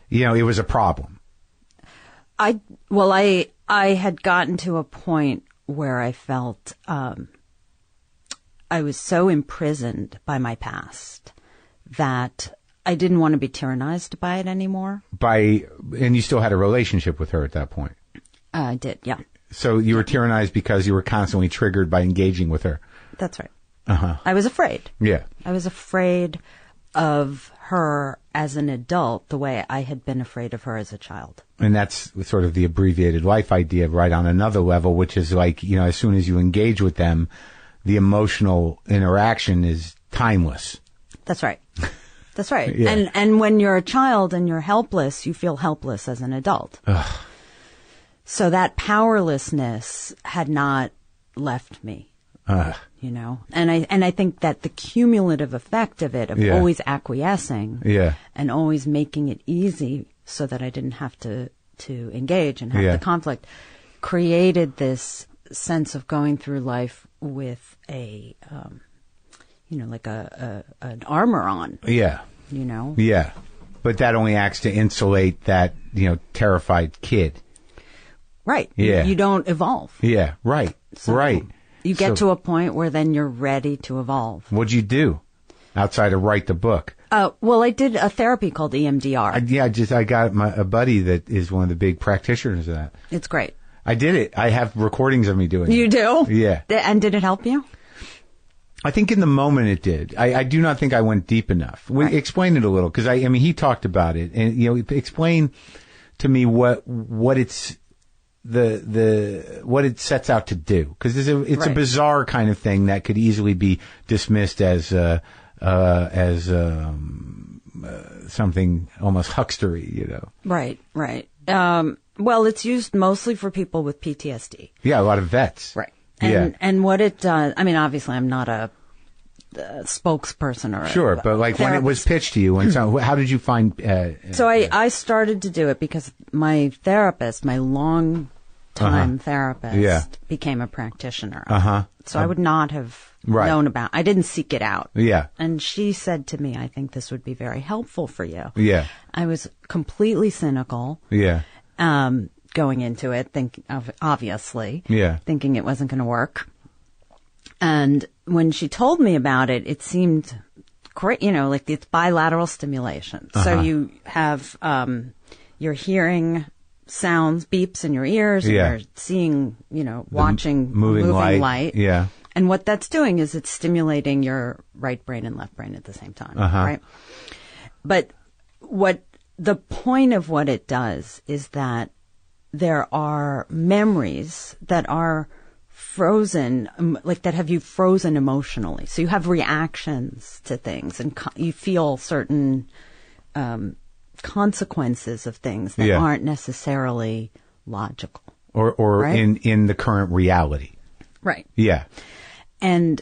it was a problem. I had gotten to a point where I felt I was so imprisoned by my past that I didn't want to be tyrannized by it anymore. And you still had a relationship with her at that point? I did, yeah. So you were tyrannized because you were constantly triggered by engaging with her? That's right. Uh-huh. I was afraid. Yeah. I was afraid of her as an adult the way I had been afraid of her as a child. And that's sort of the abbreviated life idea right on another level, which is as soon as you engage with them, the emotional interaction is timeless. That's right. That's right. Yeah. And when you're a child and you're helpless, you feel helpless as an adult. Ugh. So that powerlessness had not left me, and I think that the cumulative effect of it, of always acquiescing, and always making it easy so that I didn't have to engage and have the conflict, created this sense of going through life with an armor on. Yeah. Yeah. But that only acts to insulate that, terrified kid. Right. Yeah. You don't evolve. Yeah. Right. So right. You get to a point where then you're ready to evolve. What'd you do outside of write the book? Well, I did a therapy called EMDR. I got a buddy that is one of the big practitioners of that. It's great. I did it. I have recordings of me doing it. You do? Yeah. And did it help you? I think in the moment it did. I do not think I went deep enough. Explain it a little, because I mean, he talked about it, and explain to me what it's what it sets out to do, because it's a bizarre kind of thing that could easily be dismissed as something almost huckstery, Right. Well, it's used mostly for people with PTSD. Yeah, a lot of vets. Right. And what it does, I mean, obviously I'm not a spokesperson or sure, but like therapist. When it was pitched to you, how did you find? So I started to do it because my therapist, my long-time therapist, became a practitioner. So I would not have known about. I didn't seek it out. Yeah. And she said to me, "I think this would be very helpful for you." Yeah. I was completely cynical. Yeah. Going into it, obviously, thinking it wasn't going to work. And when she told me about it, it seemed great, like it's bilateral stimulation. So you have, you're hearing sounds, beeps in your ears, and you're seeing, watching moving light. Yeah. And what that's doing is it's stimulating your right brain and left brain at the same time, right? But the point of what it does is that there are memories that are frozen, like that have you frozen emotionally. So you have reactions to things, and you feel certain consequences of things that aren't necessarily logical. Or right? in the current reality. Right. Yeah. And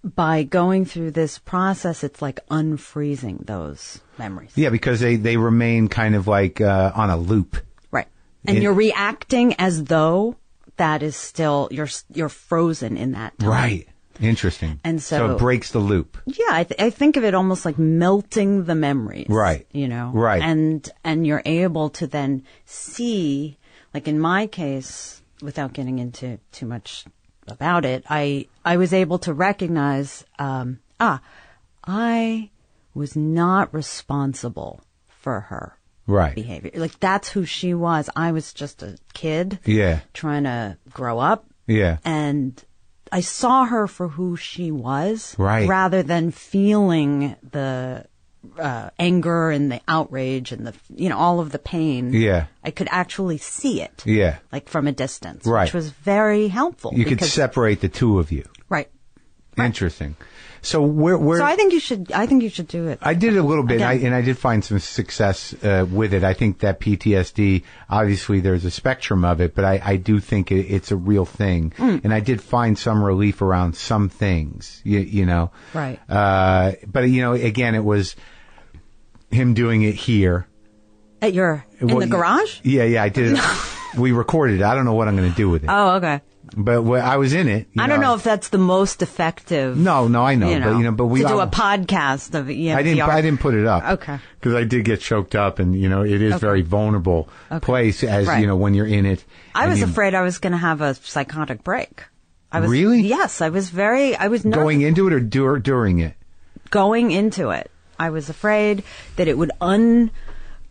by going through this process, it's like unfreezing those memories. Yeah, because they remain kind of like on a loop. Right. And you're reacting as though that is still, you're frozen in that time. Right. Interesting. And so it breaks the loop. Yeah, I think of it almost like melting the memories. Right. Right. And you're able to then see, like in my case, without getting into too much about it, I was able to recognize, I was not responsible for her behavior. Like, that's who she was. I was just a kid trying to grow up. Yeah. And I saw her for who she was rather than feeling the anger and the outrage and the, all of the pain. Yeah. I could actually see it. Yeah. Like from a distance. Right. Which was very helpful. You could separate the two of you. Right. Interesting. So where So I think you should do it. I did a little bit, and I did find some success with it. I think that PTSD, obviously there's a spectrum of it, but I do think it's a real thing. And I did find some relief around some things, Right. But again, it was him doing it here. In the garage? Yeah, I did it. We recorded it. I don't know what I'm going to do with it. Oh, okay. But I was in it. I don't know if that's the most effective. No, I know. But we to do a podcast of EMDR. I didn't put it up. Okay. Because I did get choked up, and it is very vulnerable place as when you're in it. I was afraid I was going to have a psychotic break. Really? Yes, I was nervous. Going into it or during it? Going into it, I was afraid that it would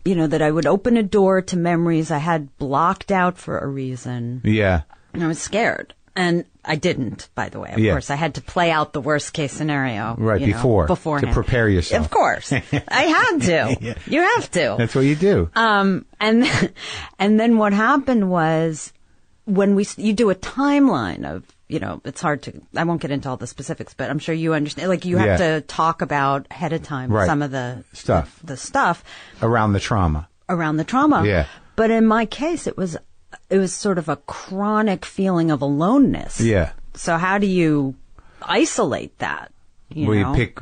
that I would open a door to memories I had blocked out for a reason. Yeah. And I was scared. And I didn't, by the way. Of course, I had to play out the worst case scenario. Right, beforehand. To prepare yourself. Of course. I had to. Yeah. You have to. That's what you do. And then what happened was when you do a timeline of, it's hard to, I won't get into all the specifics, but I'm sure you understand. Like, you have to talk about ahead of time some of the stuff. The stuff. Around the trauma. Yeah. But in my case, it was sort of a chronic feeling of aloneness. Yeah. So how do you isolate that? You pick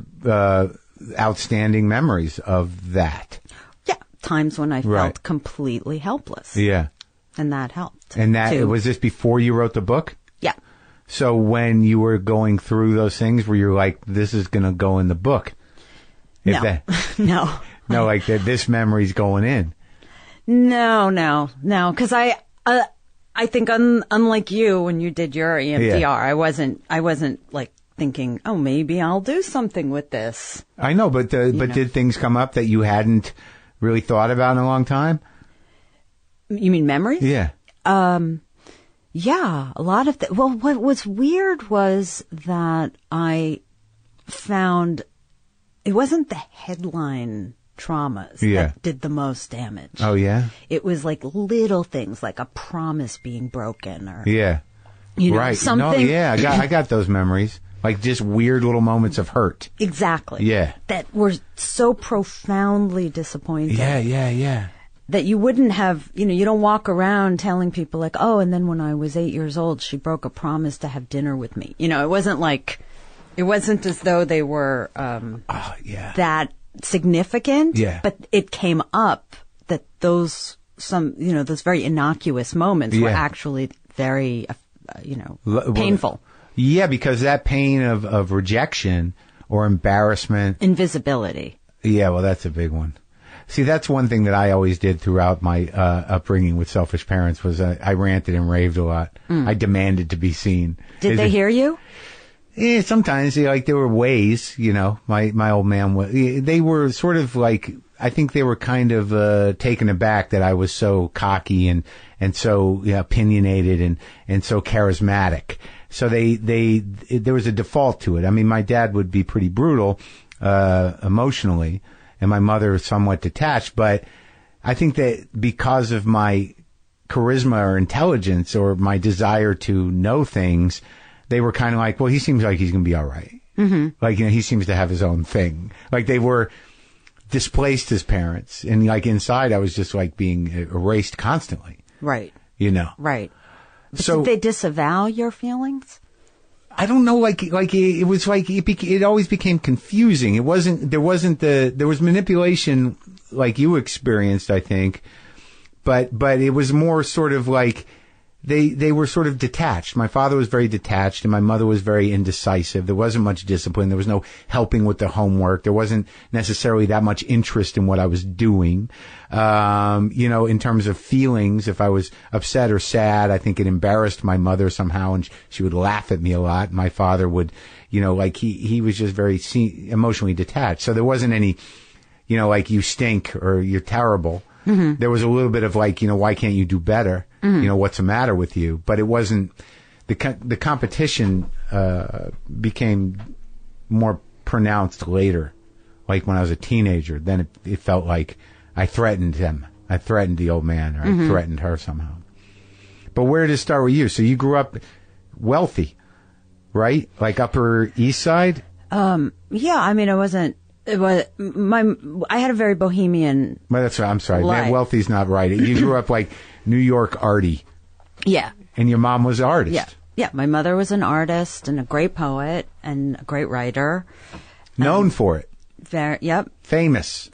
outstanding memories of that. Yeah. Times when I felt completely helpless. Yeah. And that helped. And was this before you wrote the book? Yeah. So when you were going through those things, were you like, this is going to go in the book? No. No, like this memory's going in. No. Because I think unlike you when you did your EMDR, I wasn't like thinking, oh, maybe I'll do something with this. I know, but did things come up that you hadn't really thought about in a long time? You mean memories? Yeah. Yeah, a lot of well, what was weird was that I found it wasn't the headline traumas that did the most damage. Oh, yeah? It was like little things, like a promise being broken or... Yeah. You know, right. something... No, yeah, I got those memories. Like just weird little moments of hurt. Exactly. Yeah. That were so profoundly disappointing. Yeah. That you wouldn't have, you don't walk around telling people like, oh, and then when I was 8 years old, she broke a promise to have dinner with me. It wasn't as though they were that significant. Yeah. But it came up that those very innocuous moments were actually very, painful. Yeah, because that pain of rejection or embarrassment. Invisibility. Yeah, well, that's a big one. See, that's one thing that I always did throughout my upbringing with selfish parents was I ranted and raved a lot. I demanded to be seen. Did they hear you? Yeah, sometimes. There were ways, my old man, they were sort of like, I think they were kind of taken aback that I was so cocky and so opinionated and so charismatic. So there was a default to it. I mean, my dad would be pretty brutal emotionally, and my mother somewhat detached, but I think that because of my charisma or intelligence or my desire to know things, they were kind of like, well, he seems like he's going to be all right. Mm-hmm. He seems to have his own thing. They were displaced as parents, and inside I was just being erased constantly. Right. Right. But so did they disavow your feelings? I don't know. It was it always became confusing. There was manipulation like you experienced, I think, but it was more sort of they were sort of detached. My father was very detached and my mother was very indecisive. There wasn't much discipline. There was no helping with the homework. There wasn't necessarily that much interest in what I was doing. In terms of feelings, if I was upset or sad, I think it embarrassed my mother somehow and she would laugh at me a lot. My father would, he was just very emotionally detached. So there wasn't any, you stink or you're terrible. Mm-hmm. There was a little bit of why can't you do better? Mm-hmm. What's the matter with you? But it wasn't, the competition, became more pronounced later. When I was a teenager, then it felt like I threatened him. I threatened the old man or I threatened her somehow. But where did it start with you? So you grew up wealthy, right? Upper East Side? Yeah, I mean, I had a very bohemian Well, that's right. I'm sorry. life. Wealthy's not right. You grew up New York arty. Yeah. And your mom was an artist. Yeah. Yeah. My mother was an artist and a great poet and a great writer. Known for it. Yep. Famous.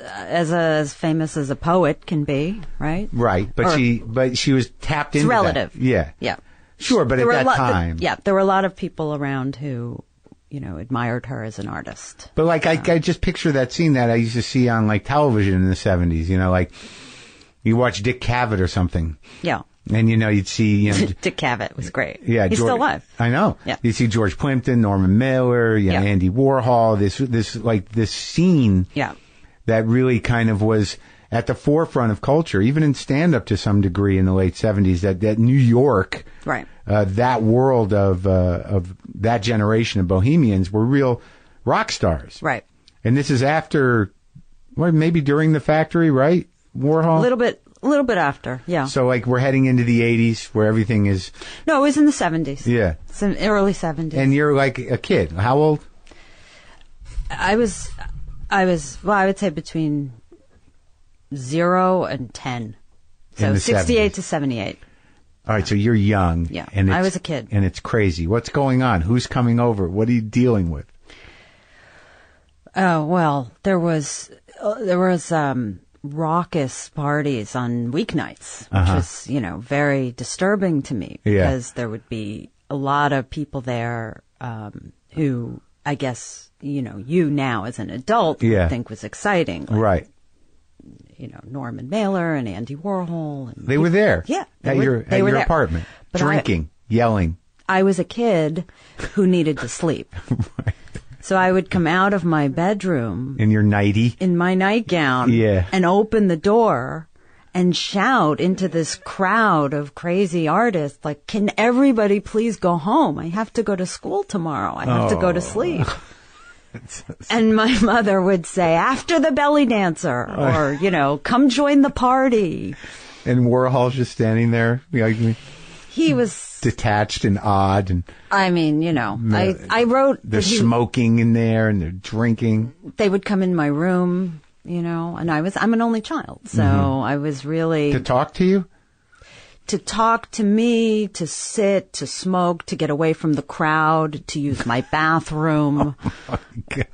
As famous as a poet can be, right? Right. But she was tapped into relative. That. Yeah. Yeah. Sure, but at that time. There were a lot of people around who admired her as an artist. But I just picture that scene that I used to see on television in the 70s, you watch Dick Cavett or something. Yeah. And you'd see, Dick Cavett was great. Yeah. He's still alive. I know. Yeah. You see George Plimpton, Norman Mailer, Andy Warhol, this scene. Yeah. That really kind of was at the forefront of culture, even in stand-up to some degree in the late 70s, that New York, right. That world of that generation of bohemians were real rock stars. Right. And this is after, maybe during the Factory, right? Warhol? A little bit after, yeah. So we're heading into the 80s where everything is... No, it was in the 70s. Yeah. It's in the early 70s. And you're a kid. How old? I would say between 0 and 10. So 68 to 78. All right, so you're young. Yeah, and I was a kid. And it's crazy. What's going on? Who's coming over? What are you dealing with? Oh, well, there was raucous parties on weeknights, which was, very disturbing to me because there would be a lot of people there who I guess, you now as an adult would think was exciting. Right. Norman Mailer and Andy Warhol. And they were there. Yeah. At your apartment. But drinking, yelling. I was a kid who needed to sleep. Right. So I would come out of my bedroom. In your nightie? In my nightgown. Yeah. And open the door and shout into this crowd of crazy artists, like, can everybody please go home? I have to go to school tomorrow. I have to go to sleep. And my mother would say, after the belly dancer, or, come join the party. And Warhol's just standing there. He was detached and odd. And I mean, I wrote. They're smoking in there and they're drinking. They would come in my room, and I'm an only child. So I was really. To talk to you? To talk to me, to sit, to smoke, to get away from the crowd, to use my bathroom. Oh my God.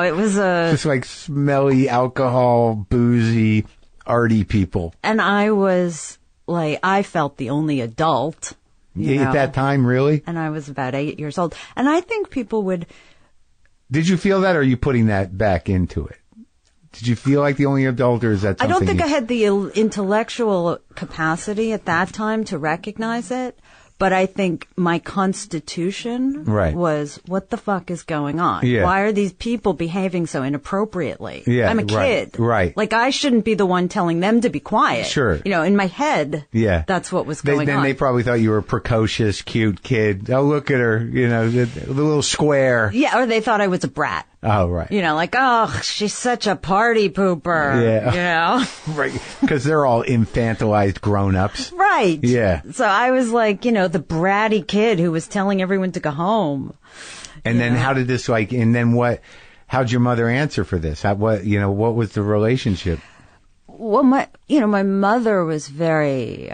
It was just like smelly, alcohol, boozy, arty people. And I was like, I felt the only adult. At that time, really? And I was about 8 years old. And I think people would. Did you feel that, or are you putting that back into it? Did you feel like the only adult, or is that something? I don't think I had the intellectual capacity at that time to recognize it, but I think my constitution was, what the fuck is going on? Yeah. Why are these people behaving so inappropriately? Yeah, I'm a kid. Right. Like, I shouldn't be the one telling them to be quiet. Sure. In my head, that's what was going on. Then they probably thought you were a precocious, cute kid. Oh, look at her, the little square. Yeah, or they thought I was a brat. Oh, right. Like, oh, she's such a party pooper. Yeah. Right. Because they're all infantilized grown-ups. Right. Yeah. So I was like, the bratty kid who was telling everyone to go home. And then how did this, and then how'd your mother answer for this? What was the relationship? Well, my mother was very,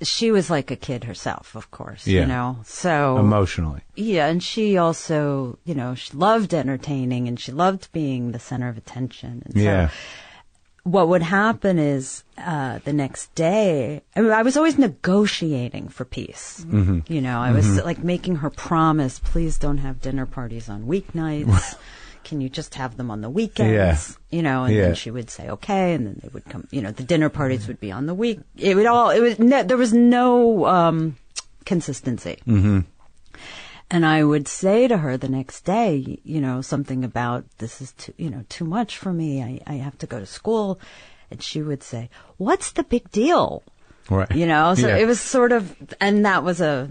she was like a kid herself, of course, so. Emotionally. Yeah, and she also, she loved entertaining and she loved being the center of attention. And so what would happen is, the next day, I was always negotiating for peace. Mm-hmm. I was like making her promise, please don't have dinner parties on weeknights. Can you just have them on the weekends? And then she would say, okay. And then they would come, the dinner parties would be on the week. There was no, consistency. Mm-hmm. And I would say to her the next day, something about, this is too much for me. I have to go to school. And she would say, what's the big deal? Right. So it was sort of, and that was a,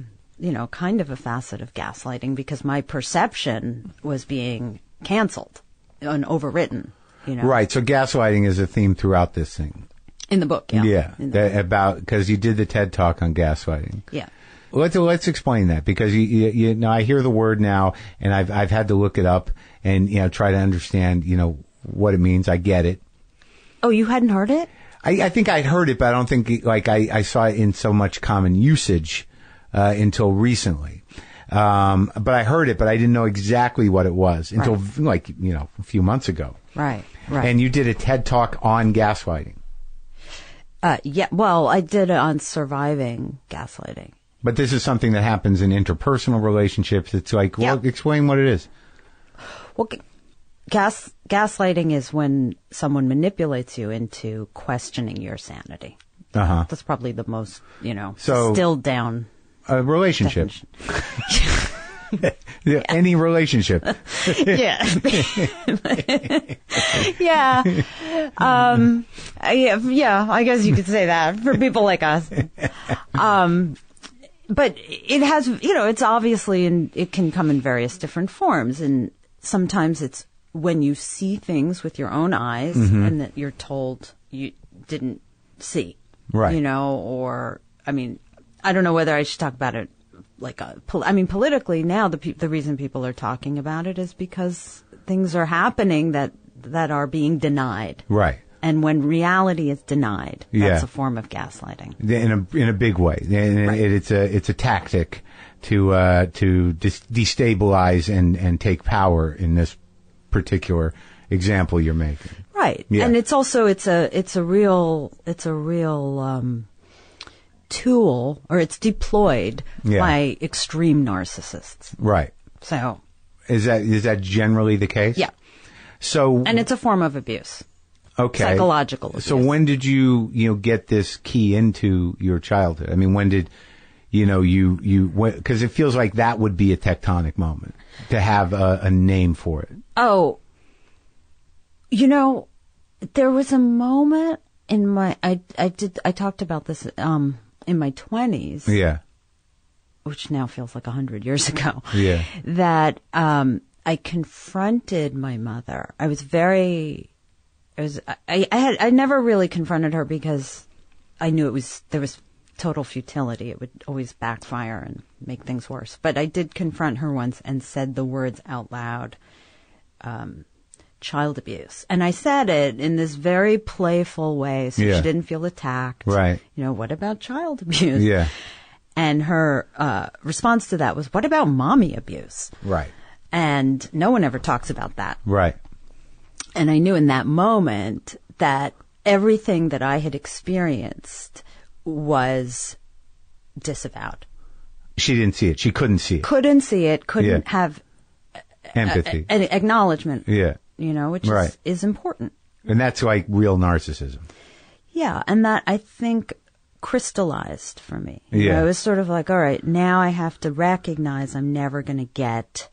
kind of a facet of gaslighting, because my perception was being canceled and overwritten, Right. So gaslighting is a theme throughout this thing. In the book, yeah. Because you did the TED Talk on gaslighting. Yeah. Let's explain that, because I hear the word now, and I've had to look it up and try to understand what it means. I get it. Oh, you hadn't heard it? I think I'd heard it, but I don't think I saw it in so much common usage until recently. But I heard it, but I didn't know exactly what it was until a few months ago. Right. And you did a TED Talk on gaslighting. Yeah. Well, I did it on surviving gaslighting. But this is something that happens in interpersonal relationships. It's like, well, explain what it is. Well, gaslighting is when someone manipulates you into questioning your sanity. Uh-huh. That's probably the most, distilled down. A relationship. Any relationship. Yeah. Yeah. I guess you could say that for people like us. But it has, it's obviously, and it can come in various different forms. And sometimes it's when you see things with your own eyes and that you're told you didn't see. Right. Or, I don't know whether I should talk about it politically now, the reason people are talking about it is because things are happening that are being denied. Right. And when reality is denied, that's a form of gaslighting. In a big way. Right. It's a tactic to destabilize and take power in this particular example you're making. Right. Yeah. And it's also it's a real tool, or it's deployed by extreme narcissists. Right. So is that generally the case? Yeah. So, and it's a form of abuse. Okay. Psychological abuse. So when did you get this key into your childhood? I mean, when did because it feels like that would be a tectonic moment to have a name for it. Oh, there was a moment I talked about this in my 20s. Yeah. Which now feels like 100 years ago. Yeah. That I confronted my mother. I never really confronted her because I knew there was total futility. It would always backfire and make things worse. But I did confront her once and said the words out loud, child abuse. And I said it in this very playful way so she didn't feel attacked. Right. What about child abuse? Yeah. And her response to that was, what about mommy abuse? Right. And no one ever talks about that. Right. And I knew in that moment that everything that I had experienced was disavowed. She didn't see it. She couldn't see it. Couldn't see it. Couldn't have empathy. An acknowledgement. Yeah. Which is important. And that's like real narcissism. Yeah. And that, I think, crystallized for me. Yeah. It was sort of like, all right, now I have to recognize I'm never going to get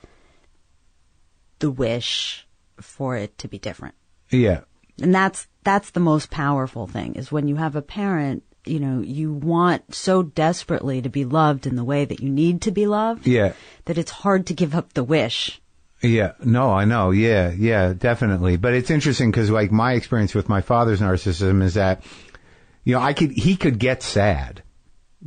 the wish for it to be different. Yeah. And that's the most powerful thing, is when you have a parent, you want so desperately to be loved in the way that you need to be loved. Yeah. That it's hard to give up the wish. Yeah. No, I know. Yeah. Yeah, definitely. But it's interesting because like my experience with my father's narcissism is that, he could get sad,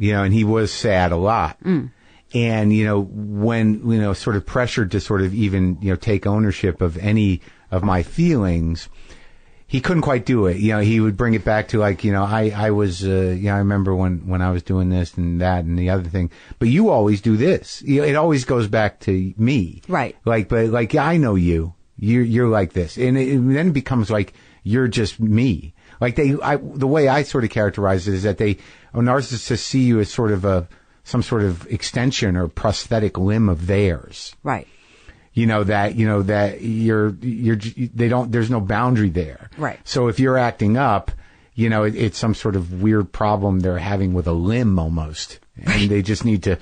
and he was sad a lot. Mm. And, when, sort of pressured to sort of even, take ownership of any of my feelings, he couldn't quite do it. He would bring it back to like, I was, I remember when I was doing this and that and the other thing, but you always do this. It always goes back to me. Right. But I know you're like this. And then it becomes like, you're just me. Like the way I sort of characterize it is that narcissists see you as sort of some sort of extension or prosthetic limb of theirs. Right. That there's no boundary there. Right. So if you're acting up, it's some sort of weird problem they're having with a limb almost. And they just need to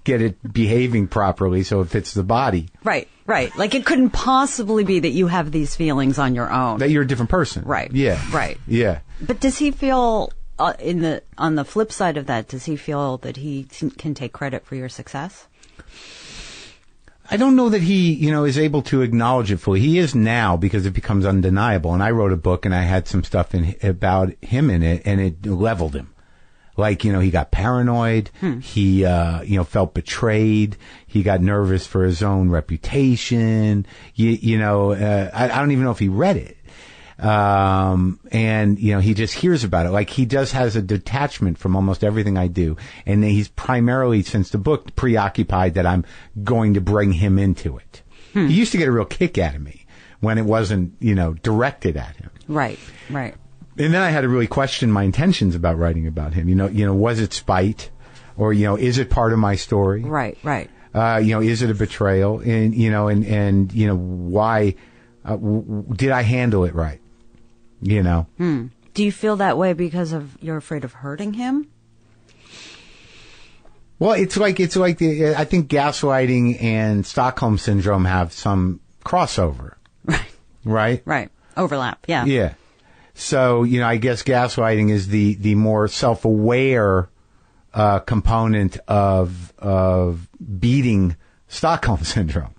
get it behaving properly so it fits the body. Right. Right. Like it couldn't possibly be that you have these feelings on your own. That you're a different person. Right. Yeah. Right. Yeah. But does he feel, on the flip side of that, does he feel that he can take credit for your success? I don't know that he, is able to acknowledge it fully. He is now because it becomes undeniable. And I wrote a book and I had some stuff about him in it and it leveled him. Like, he got paranoid. He, felt betrayed. He got nervous for his own reputation. I don't even know if he read it. And, he just hears about it. Like he has a detachment from almost everything I do. And he's primarily, since the book, preoccupied that I'm going to bring him into it. He used to get a real kick out of me when it wasn't, directed at him. Right, right. And then I had to really question my intentions about writing about him. Was it spite? Or, is it part of my story? Right, right. Is it a betrayal? And why, did I handle it right? Do you feel that way because you're afraid of hurting him? Well, it's like I think gaslighting and Stockholm syndrome have some crossover. Right. Right? Right. Overlap. Yeah. Yeah. So, I guess gaslighting is the more self-aware, component of beating Stockholm syndrome,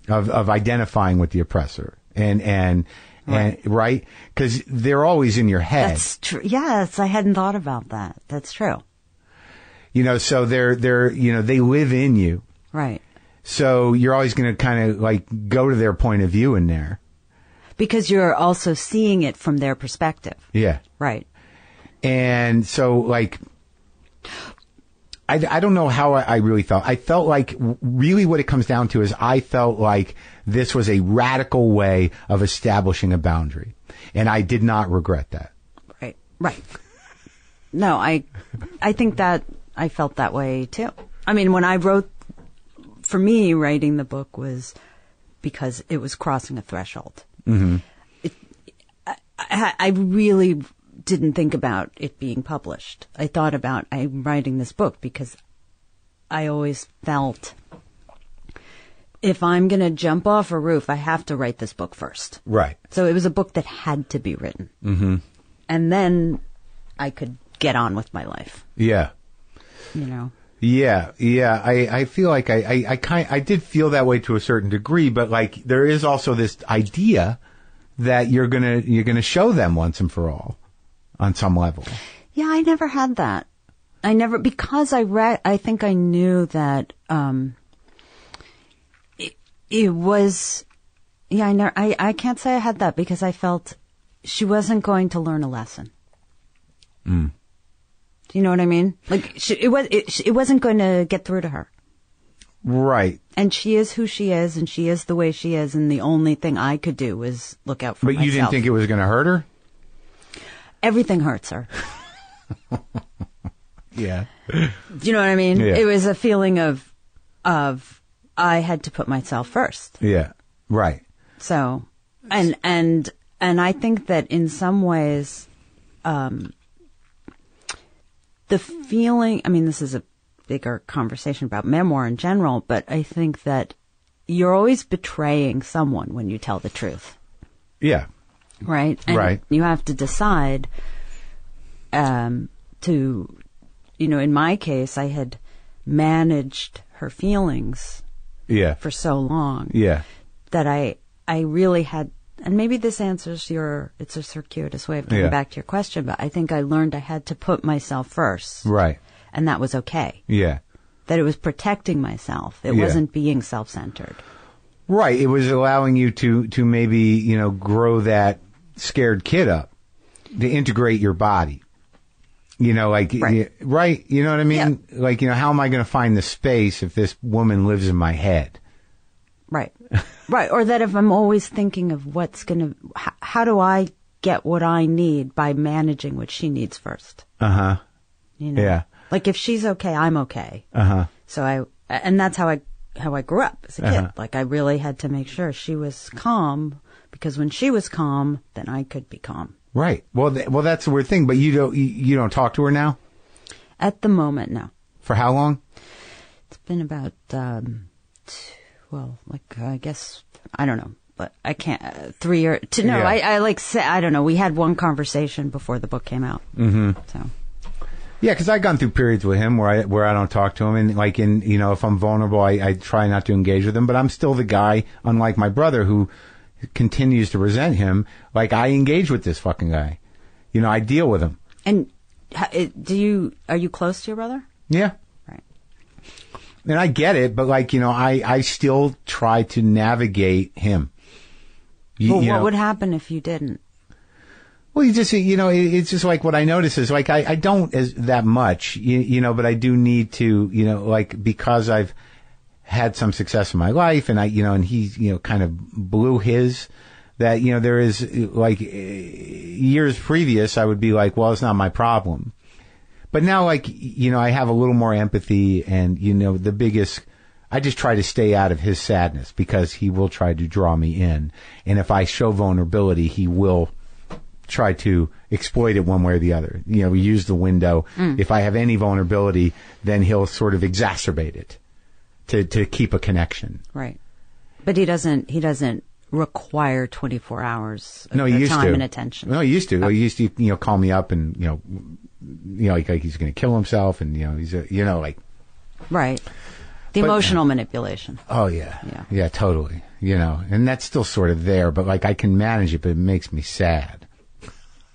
of identifying with the oppressor and right? Because they're always in your head. That's true. Yes, I hadn't thought about that. That's true. So they're they live in you. Right. So you're always going to kind of like go to their point of view in there. Because you're also seeing it from their perspective. Yeah. Right. And so like, I don't know how I really felt. I felt like really what it comes down to is I felt like this was a radical way of establishing a boundary. And I did not regret that. Right. Right. No, I think that I felt that way too. I mean, when I for me, writing the book was because it was crossing a threshold. Mm-hmm. I really didn't think about it being published. I thought about I'm writing this book because I always felt if I'm going to jump off a roof, I have to write this book first. Right. So it was a book that had to be written. Mm-hmm. then I could get on with my life. Yeah. You know? Yeah. I feel like I did feel that way to a certain degree, but like there is also this idea that you're gonna show them once and for all on some level. Yeah, I never had that. Because I think I knew that, it was, I can't say I had that because I felt she wasn't going to learn a lesson. Do you know what I mean? Like, it wasn't going to get through to her. Right. And she is who she is, and she is the way she is, and the only thing I could do was look out for myself. But you didn't think it was going to hurt her? Everything hurts her. Yeah. Do you know what I mean? Yeah. It was a feeling of I had to put myself first. Yeah. Right. So, and I think that in some ways, the feeling, I mean, this is a bigger conversation about memoir in general, but I think that you're always betraying someone when you tell the truth. Yeah. Right? And right. You have to decide, in my case, I had managed her feelings for so long that I really had, and maybe this answers it's a circuitous way of getting back to your question, but I think I learned I had to put myself first. Right. And that was okay. Yeah. That it was protecting myself. It wasn't being self-centered. Right. It was allowing you to maybe, grow that scared kid up, to integrate your body. Right. You know what I mean? Yeah. Like, how am I going to find the space if this woman lives in my head? Right. Right. Or that if I'm always thinking of how do I get what I need by managing what she needs first? Uh-huh. Yeah. Like if she's okay, I'm okay. Uh-huh. So and that's how I grew up as a kid. Like I really had to make sure she was calm, because when she was calm, then I could be calm. Right. Well, that's the weird thing. But you don't talk to her now? At the moment, no. For how long? It's been about, I guess, I don't know, but I can't, 3 years. I don't know. We had one conversation before the book came out. Mm-hmm. So. Yeah, because I've gone through periods with him where I don't talk to him, and if I'm vulnerable, I try not to engage with him. But I'm still the guy, unlike my brother, who continues to resent him. Like, I engage with this fucking guy. I deal with him. And are you close to your brother? Yeah. Right. And I get it, but I still try to navigate him. What would happen if you didn't? Well, it's just like what I notice is like, I don't that much, but I do need to, because I've had some success in my life, and and he, kind of blew his, that, there is like years previous, I would be like, well, it's not my problem. But now, I have a little more empathy, and, I just try to stay out of his sadness, because he will try to draw me in. And if I show vulnerability, he will try to exploit it one way or the other. We use the window. If I have any vulnerability, then he'll sort of exacerbate it to keep a connection. Right. But he doesn't require 24 hours of your time and attention. No, he used to. He used to, call me up and, like he's going to kill himself, and, he's, like. Right. The emotional manipulation. Oh, yeah. Yeah, totally. And that's still sort of there, but like I can manage it, but it makes me sad.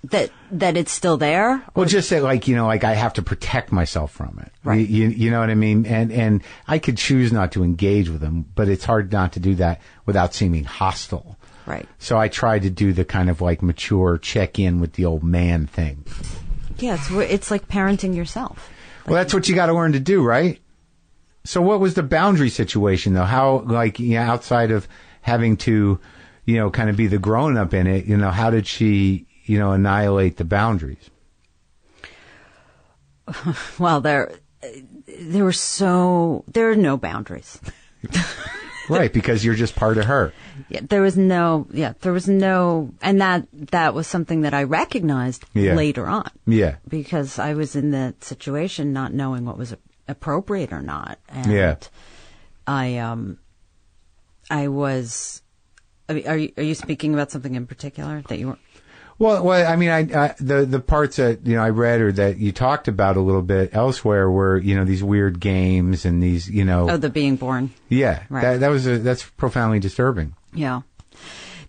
That it's still there? Well, just that, like I have to protect myself from it. Right. You know what I mean? And I could choose not to engage with him, but it's hard not to do that without seeming hostile. Right. So I try to do the kind of like mature check in with the old man thing. Yeah, it's like parenting yourself. Well, that's what you got to learn to do, right? So what was the boundary situation, though? How, outside of having to, kind of be the grown up in it, how did she, annihilate the boundaries? Well, there are no boundaries. Right, because you're just part of her. Yeah, there was no, and that was something that I recognized later on. Yeah. Because I was in that situation not knowing what was appropriate or not. And I was, are you speaking about something in particular that you were? Well, I mean, the parts that, I read or that you talked about a little bit elsewhere were, these weird games and these, Oh, the being born. Yeah. Right. That's profoundly disturbing. Yeah.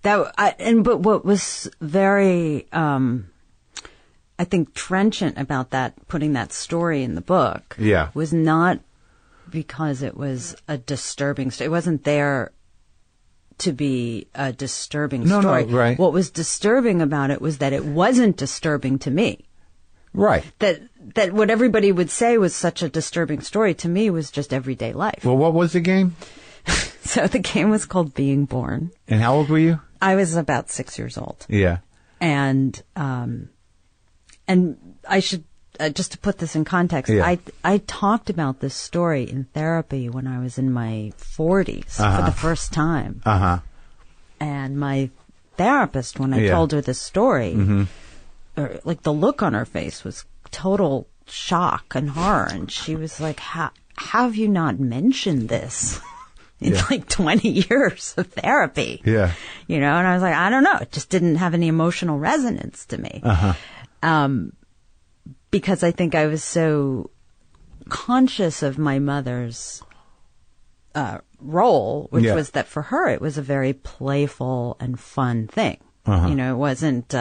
But what was very, I think, trenchant about that, putting that story in the book, was not because it was a disturbing story. It wasn't there to be a disturbing story. No, right. What was disturbing about it was that it wasn't disturbing to me. Right. That what everybody would say was such a disturbing story to me was just everyday life. Well, what was the game? So the game was called Being Born. And how old were you? I was about 6 years old. Yeah. And I should, just to put this in context, I talked about this story in therapy when I was in my 40s for the first time. And my therapist, when I told her this story, like the look on her face was total shock and horror. And she was like, how have you not mentioned this in like 20 years of therapy? Yeah. And I was like, I don't know. It just didn't have any emotional resonance to me. Because I think I was so conscious of my mother's role, which was that for her it was a very playful and fun thing. It wasn't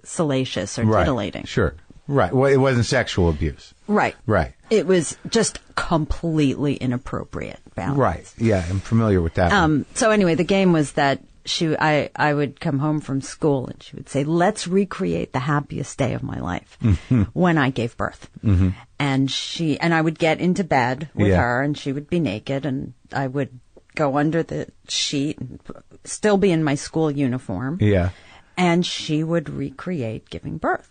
salacious or titillating. Sure. Right. Well, it wasn't sexual abuse. Right. Right. It was just completely inappropriate balance. Right. Yeah, I'm familiar with that. So anyway, the game was that I would come home from school and she would say, let's recreate the happiest day of my life when I gave birth. And I would get into bed with her and she would be naked and I would go under the sheet and still be in my school uniform. Yeah. And she would recreate giving birth.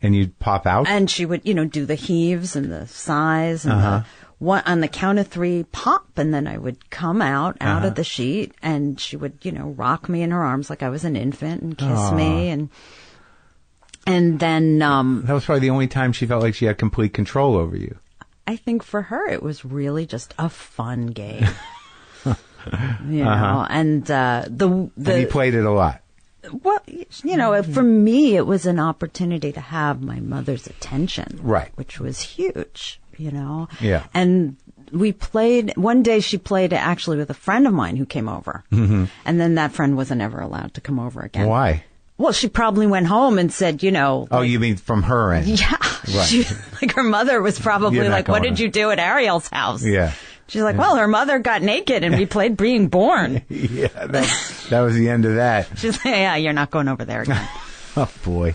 And you'd pop out? And she would, do the heaves and the sighs and on the count of 3, pop, and then I would come out of the sheet, and she would, rock me in her arms like I was an infant and kiss me, and then that was probably the only time she felt like she had complete control over you. I think for her it was really just a fun game, and and you played it a lot. Well, for me, it was an opportunity to have my mother's attention, right, which was huge. Yeah. And we played, one day she played actually with a friend of mine who came over. And then that friend wasn't ever allowed to come over again. Why? Well, she probably went home and said, Oh, you mean from her end? Yeah. Right. Her mother was probably like, what did you do at Ariel's house? Yeah. She's like, well, her mother got naked and we played Being Born. Yeah, that was the end of that. She's like, yeah, you're not going over there again. Oh, boy.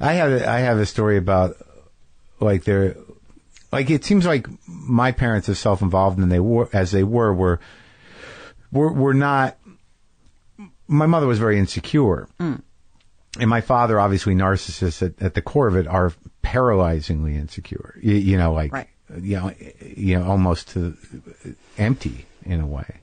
I have a story about, it seems like my parents, as self-involved as they were not. My mother was very insecure, and my father, obviously narcissist at the core of it, are paralyzingly insecure. Right. Almost to empty in a way.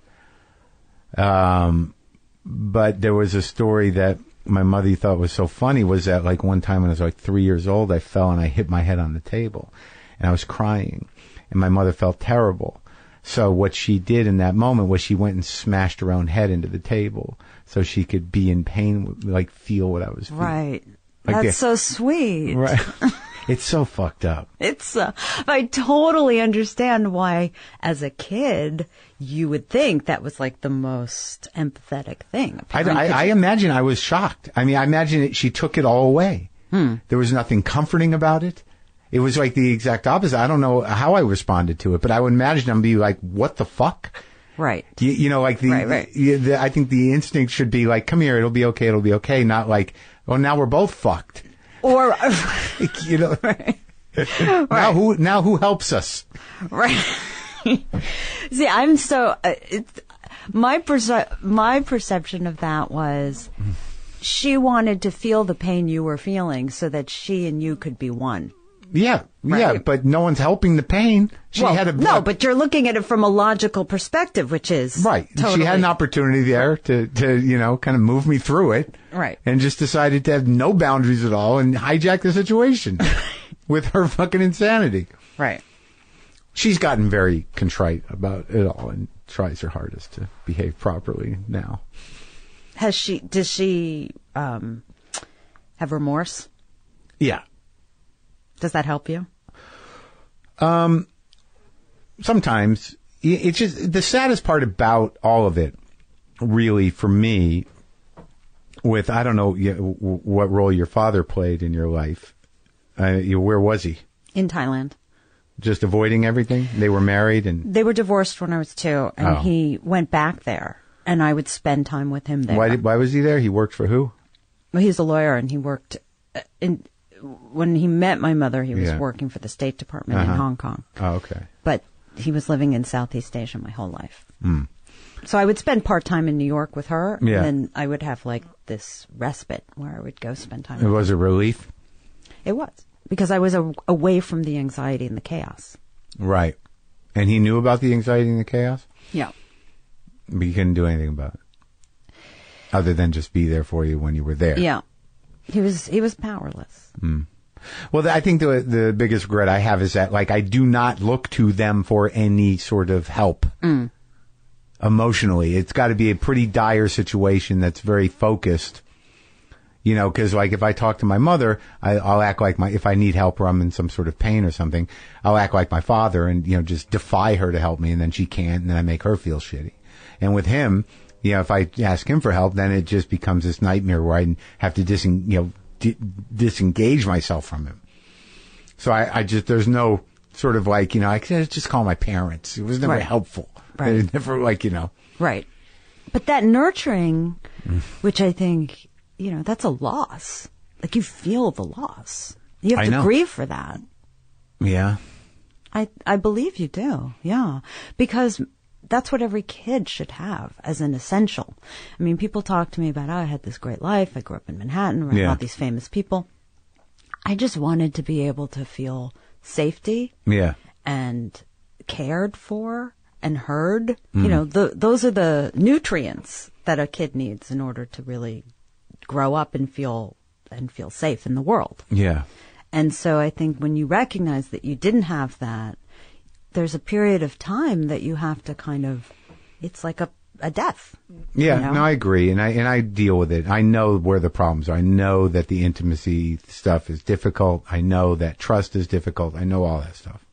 But there was a story that my mother thought was so funny was that one time when I was 3 years old, I fell and I hit my head on the table. And I was crying, and my mother felt terrible. So what she did in that moment was she went and smashed her own head into the table so she could be in pain, feel what I was feeling. Right. That's so sweet. Right. It's so fucked up. I totally understand why, as a kid, you would think that was the most empathetic thing. I imagine I was shocked. I imagine she took it all away. There was nothing comforting about it. It was the exact opposite. I don't know how I responded to it, but I would imagine I'd be like, what the fuck? Right. Right. I think the instinct should be come here, it'll be okay. Not now we're both fucked. Or, right. Now who helps us? Right. See, I'm so, my perception of that was she wanted to feel the pain you were feeling so that she and you could be one. Yeah, right. Yeah, but no one's helping the pain. No, but you're looking at it from a logical perspective, which is right. Totally. She had an opportunity there to kind of move me through it, right? And just decided to have no boundaries at all and hijack the situation with her fucking insanity. Right. She's gotten very contrite about it all and tries her hardest to behave properly now. Does she have remorse? Yeah. Does that help you? Sometimes. It's just the saddest part about all of it, really, for me, with, I don't know what role your father played in your life. Where was he? In Thailand. Just avoiding everything? They were married and... They were divorced when I was 2, and he went back there, and I would spend time with him there. Why was he there? He worked for who? Well, he's a lawyer, and he worked... when he met my mother, he was working for the State Department in Hong Kong. Oh, okay. But he was living in Southeast Asia my whole life. Mm. So I would spend part-time in New York with her, yeah. and then I would have, like, this respite where I would go spend time with her. It was a relief? It was. Because I was away from the anxiety and the chaos. Right. And he knew about the anxiety and the chaos? Yeah. But you couldn't do anything about it? Other than just be there for you when you were there? Yeah. He was powerless. Mm. Well, I think the biggest regret I have is that, like, I do not look to them for any sort of help. Mm. Emotionally. It's got to be a pretty dire situation that's very focused. You know, because, like, if I talk to my mother, I'll act like if I need help or I'm in some sort of pain or something, I'll act like my father and, you know, just defy her to help me, and then she can't, and then I make her feel shitty. And with him, you know, if I ask him for help, then it just becomes this nightmare where I have to disengage myself from him. So I just, there's no sort of like, you know, I could just call my parents. It was never helpful. Right. It was never like, you know. Right. But that nurturing, which I think... You know, that's a loss. Like, you feel the loss. You have to grieve for that. Yeah. I believe you do. Yeah. Because that's what every kid should have as an essential. I mean, people talk to me about, I had this great life. I grew up in Manhattan, around all these famous people. I just wanted to be able to feel safety. Yeah. And cared for and heard. You know, those are the nutrients that a kid needs in order to really grow up and feel safe in the world. Yeah. And so I think when you recognize that you didn't have that, there's a period of time that you have to kind of, it's like a death. Yeah, you know? No, I agree. And I deal with it. I know where the problems are. I know that the intimacy stuff is difficult. I know that trust is difficult. I know all that stuff.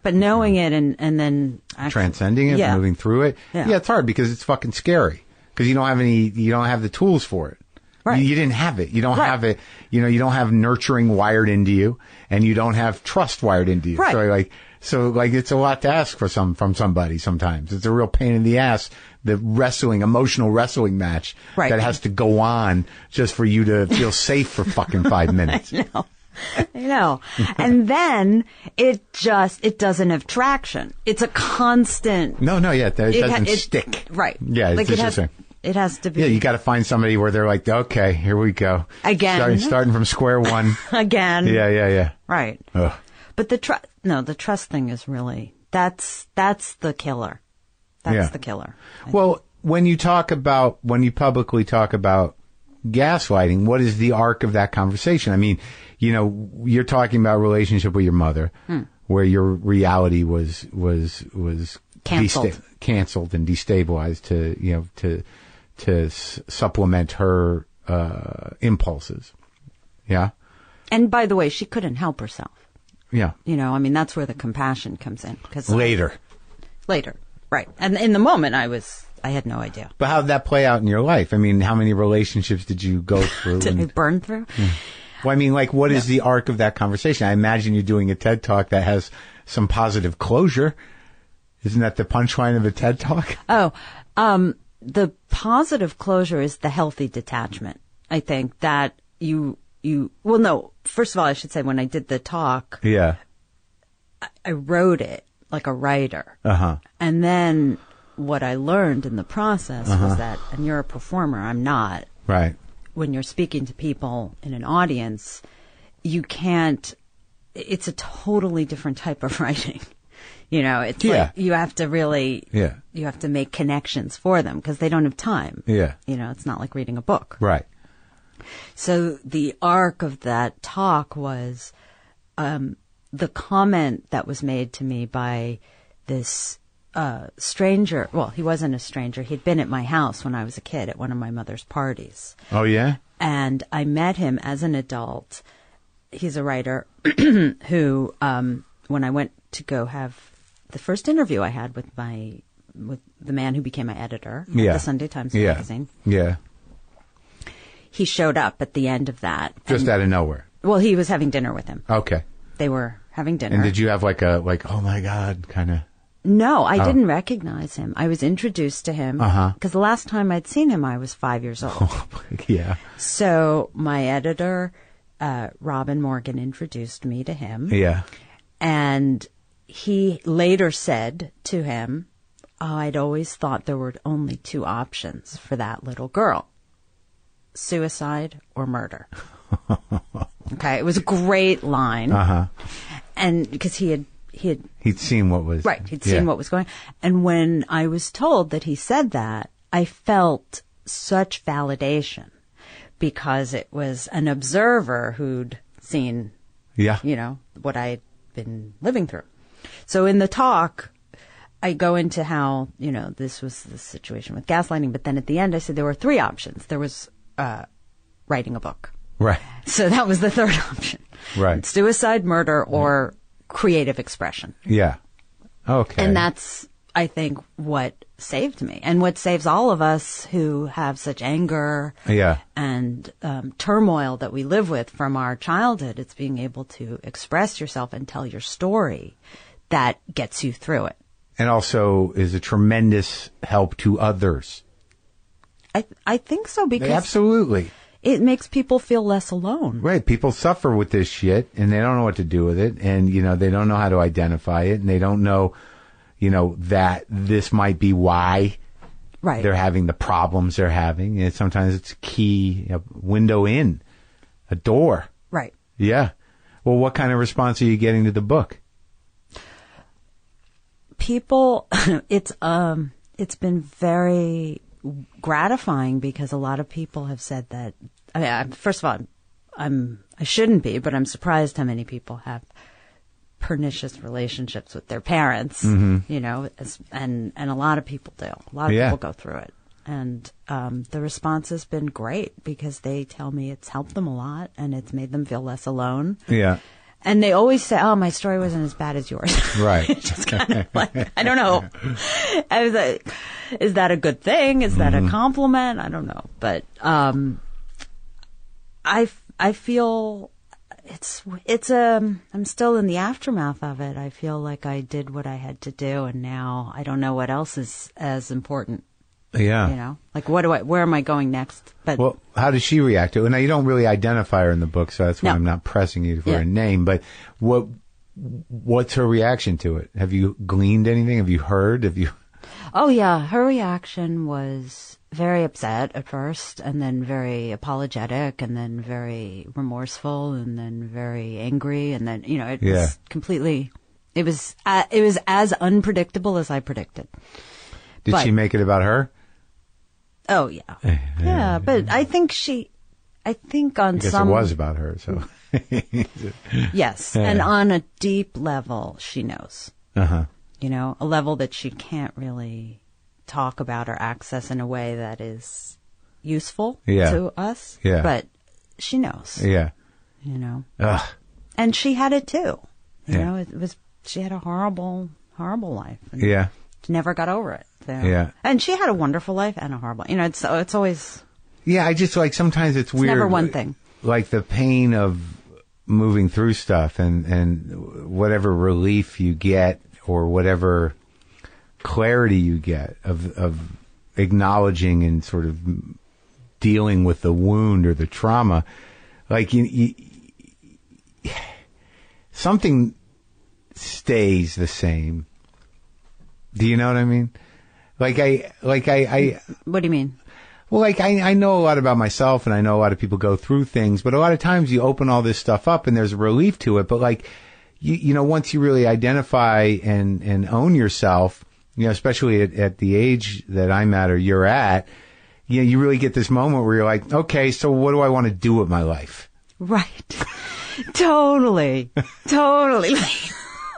But knowing it and then transcending it, moving through it. Yeah, it's hard because it's fucking scary. Because you don't have the tools for it. Right. You didn't have it. You don't have it. You know, you don't have nurturing wired into you, and you don't have trust wired into you. Right. So it's a lot to ask from somebody sometimes. It's a real pain in the ass, the emotional wrestling match that has to go on just for you to feel safe for fucking 5 minutes. I know. And then it doesn't have traction. It's a constant. No, yeah, it doesn't stick. Right. Yeah, it's interesting. It has to be. Yeah, you got to find somebody where they're like, okay, here we go. Again. Starting from square one. Again. Yeah. Right. Ugh. But the trust thing is really, that's the killer. That's the killer. Well, when you publicly talk about gaslighting, what is the arc of that conversation? I mean, you know, you're talking about a relationship with your mother where your reality was canceled and destabilized to supplement her impulses. Yeah. And by the way, she couldn't help herself. Yeah. You know, I mean, that's where the compassion comes in. Later. Right. And in the moment I had no idea. But how did that play out in your life? I mean, how many relationships did you go through? Did I burn through? Well, I mean, like, what is the arc of that conversation? I imagine you're doing a TED Talk that has some positive closure. Isn't that the punchline of a TED Talk? Oh, the positive closure is the healthy detachment. I think that well, no, first of all, I should say when I did the talk, I wrote it like a writer. And then what I learned in the process was that, and you're a performer, I'm not. Right. When you're speaking to people in an audience, you can't, it's a totally different type of writing. You know, it's like you have to really, you have to make connections for them because they don't have time. Yeah. You know, it's not like reading a book. Right. So the arc of that talk was the comment that was made to me by this stranger. Well, he wasn't a stranger. He'd been at my house when I was a kid at one of my mother's parties. Oh, yeah? And I met him as an adult. He's a writer who, when I went to go have the first interview I had with the man who became my editor at the Sunday Times magazine. Yeah. He showed up at the end of that. Just out of nowhere. Well, he was having dinner with him. Okay. They were having dinner. And did you have oh my God, kind of? No, I didn't recognize him. I was introduced to him because the last time I'd seen him, I was 5 years old. Yeah. So my editor, Robin Morgan, introduced me to him. Yeah. And he later said to him, I'd always thought there were only two options for that little girl: suicide or murder. Okay, it was a great line. And because he'd seen what was... Right, he'd seen what was going on. And when I was told that he said that, I felt such validation because it was an observer who'd seen, what I'd been living through. So in the talk, I go into how, this was the situation with gaslighting, but then at the end I said there were three options. There was writing a book. Right. So that was the third option. Right. Suicide, murder, or creative expression. Yeah. Okay. And that's, I think, what saved me and what saves all of us who have such anger and turmoil that we live with from our childhood. It's being able to express yourself and tell your story that gets you through it. And also is a tremendous help to others. I think so, because... Absolutely. It makes people feel less alone. Right. People suffer with this shit and they don't know what to do with it. And, they don't know how to identify it. And they don't know, that this might be why they're having the problems they're having. And sometimes it's a key, a window in, a door. Right. Yeah. Well, what kind of response are you getting to the book? People, it's been very gratifying because a lot of people have said that. I mean, first of all, I shouldn't be, but I'm surprised how many people have pernicious relationships with their parents. And a lot of people do. A lot of people go through it, and the response has been great because they tell me it's helped them a lot and it's made them feel less alone. Yeah. And they always say, "Oh, my story wasn't as bad as yours." Right. Just kind of like, I don't know. I was like, is that a good thing? Is that a compliment? I don't know. But I feel I'm still in the aftermath of it. I feel like I did what I had to do, and now I don't know what else is as important. Yeah. Like where am I going next? But well, how does she react to it? Now, you don't really identify her in the book, so that's why I'm not pressing you for a name, but what's her reaction to it? Have you gleaned anything? Have you heard? Oh, yeah. Her reaction was very upset at first, and then very apologetic, and then very remorseful, and then very angry, and then, it was completely, it was as unpredictable as I predicted. Did she make it about her? Oh, yeah. Yeah, but I think on I guess some... it was about her, so... Yes, and on a deep level, she knows. A level that she can't really talk about or access in a way that is useful to us. Yeah. But she knows. Yeah. Ugh. And she had it too. She had a horrible, horrible life. And she never got over it. So. Yeah. And she had a wonderful life and a horrible, it's always. Yeah, I just sometimes it's weird. Never one thing. Like the pain of moving through stuff and whatever relief you get or whatever clarity you get of acknowledging and sort of dealing with the wound or the trauma, like something stays the same. Do you know what I mean? What do you mean? Well, I know a lot about myself and I know a lot of people go through things, but a lot of times you open all this stuff up and there's a relief to it. But once you really identify and own yourself, especially at the age that I'm at or you're at, you really get this moment where you're like, okay, so what do I want to do with my life? Right. Totally. Totally.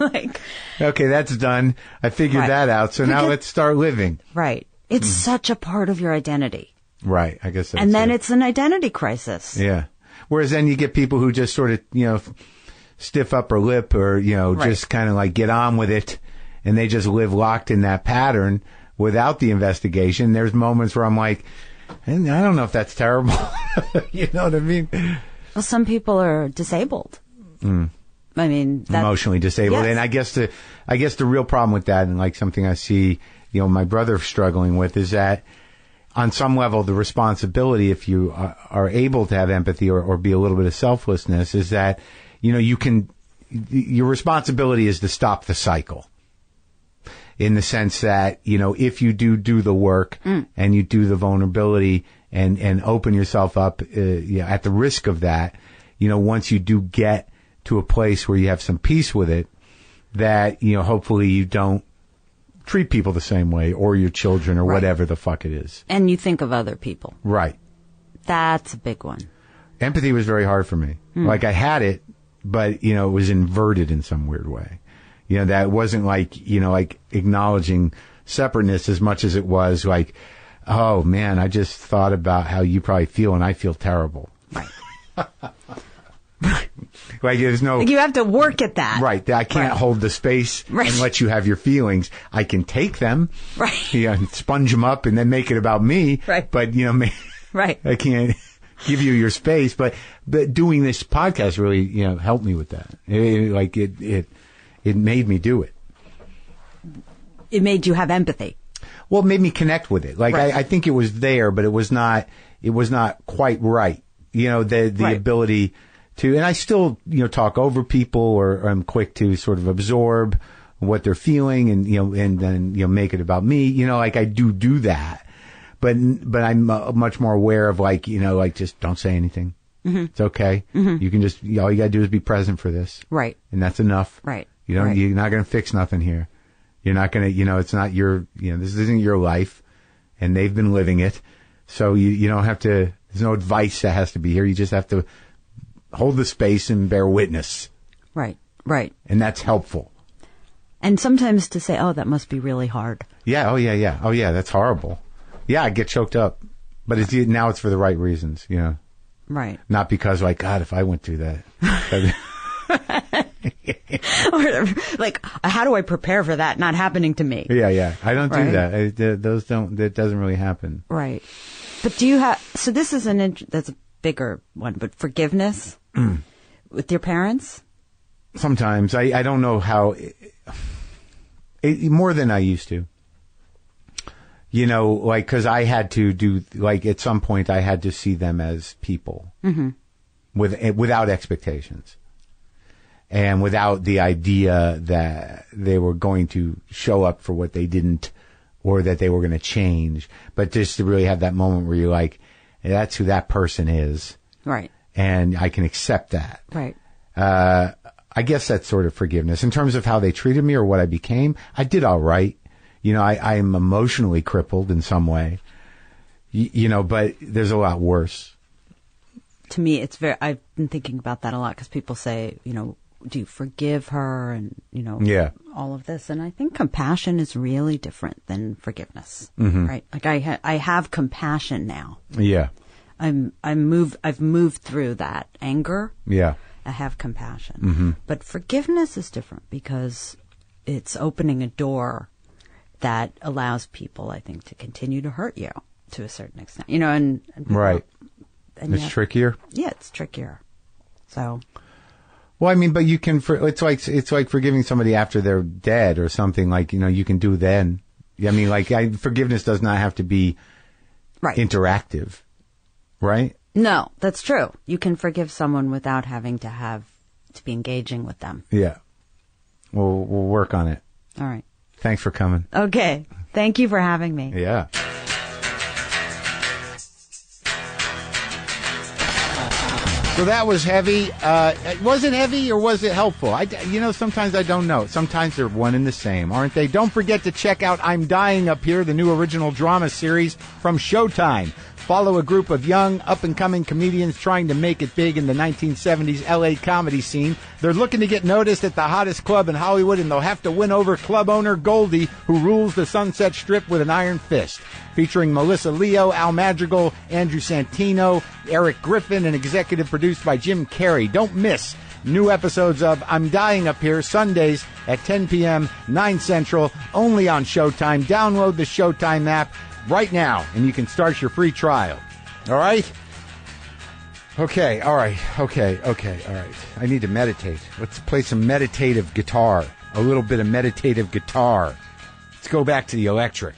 Like, okay, that's done. I figured that out. So now let's start living. Right. It's such a part of your identity. Right. I guess that's And then it's an identity crisis. Yeah. Whereas then you get people who just sort of, stiff upper lip or, just kind of like get on with it, and they just live locked in that pattern without the investigation. There's moments where I'm like, I don't know if that's terrible. You know what I mean? Well, some people are disabled. I mean, emotionally disabled. Yes. And I guess the real problem with that, and like something I see, my brother struggling with, is that on some level, the responsibility, if you are able to have empathy or be a little bit of selflessness, is that, your responsibility is to stop the cycle. In the sense that, if you do the work and you do the vulnerability and open yourself up at the risk of that, once you do get to a place where you have some peace with it, that, hopefully you don't treat people the same way, or your children, or whatever the fuck it is. And you think of other people. Right. That's a big one. Empathy was very hard for me. Like, I had it, but, it was inverted in some weird way. That wasn't like, like acknowledging separateness as much as it was like, oh man, I just thought about how you probably feel and I feel terrible. Right. Like, there's no... You have to work at that. Right. I can't hold the space and let you have your feelings. I can take them. Right. And sponge them up and then make it about me. Right. But, right. I can't give you your space. But doing this podcast really, helped me with that. It made me do it. It made you have empathy. Well, it made me connect with it. Like, I think it was there, but it was not quite right. The ability to, and I still, talk over people, or I'm quick to sort of absorb what they're feeling and, and then, make it about me. Like, I do that. But I'm much more aware of like, just don't say anything. Mm-hmm. It's okay. Mm-hmm. You can just, all you gotta do is be present for this. Right. And that's enough. Right. You're not gonna fix nothing here. You're not gonna, it's not your, this isn't your life, and they've been living it. So you don't have to, there's no advice that has to be here. You just have to hold the space and bear witness. Right. Right. And that's helpful. And sometimes to say, oh, that must be really hard. Yeah. Oh yeah. Oh yeah. That's horrible. Yeah. I get choked up, but now it's for the right reasons. Right. Not because like, God, if I went through that. Or like, how do I prepare for that not happening to me? Yeah. I don't do that. That doesn't really happen. Right. But do you have, so this is that's a bigger one, but forgiveness with your parents? Sometimes. I don't know how, more than I used to. Like, cause I had to do, like, at some point I had to see them as people. Mm-hmm. Without expectations. And without the idea that they were going to show up for what they didn't, or that they were going to change. But just to really have that moment where you're like, that's who that person is. Right. And I can accept that. Right. I guess that's sort of forgiveness. In terms of how they treated me or what I became, I did all right. I am emotionally crippled in some way. But there's a lot worse. To me, I've been thinking about that a lot, because people say, do you forgive her, and all of this, and I think compassion is really different than forgiveness. Mm-hmm. Right? Like, I have compassion now. Yeah. I've moved through that anger. Yeah. I have compassion. Mm-hmm. But forgiveness is different, because it's opening a door that allows people, I think, to continue to hurt you to a certain extent. And right. And it's trickier. Yeah, it's trickier. So. Well, I mean, but you can. It's like forgiving somebody after they're dead or something. Like, you can do then. I mean, like, forgiveness does not have to be interactive, right? No, that's true. You can forgive someone without having to be engaging with them. Yeah. We'll work on it. All right. Thanks for coming. Okay. Thank you for having me. Yeah. So that was heavy. Was it heavy or was it helpful? Sometimes I don't know. Sometimes they're one and the same, aren't they? Don't forget to check out I'm Dying Up Here, the new original drama series from Showtime. follow a group of young, up-and-coming comedians trying to make it big in the 1970s L.A. comedy scene. They're looking to get noticed at the hottest club in Hollywood, and they'll have to win over club owner Goldie, who rules the Sunset Strip with an iron fist. Featuring Melissa Leo, Al Madrigal, Andrew Santino, Eric Griffin, and executive produced by Jim Carrey. Don't miss new episodes of I'm Dying Up Here, Sundays at 10 p.m., 9 Central, only on Showtime. Download the Showtime app right now, and you can start your free trial. All right? Okay, all right. I need to meditate. Let's play some meditative guitar. A little bit of meditative guitar. Let's go back to the electric.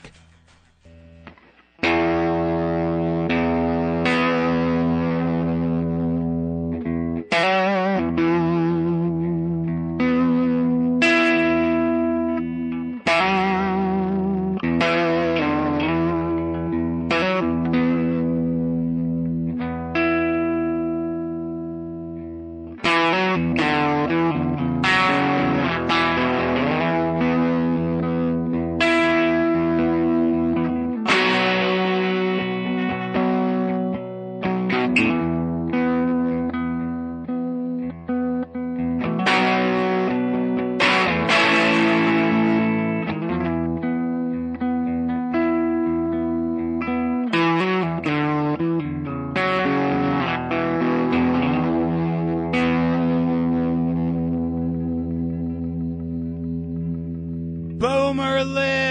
Boomer Live!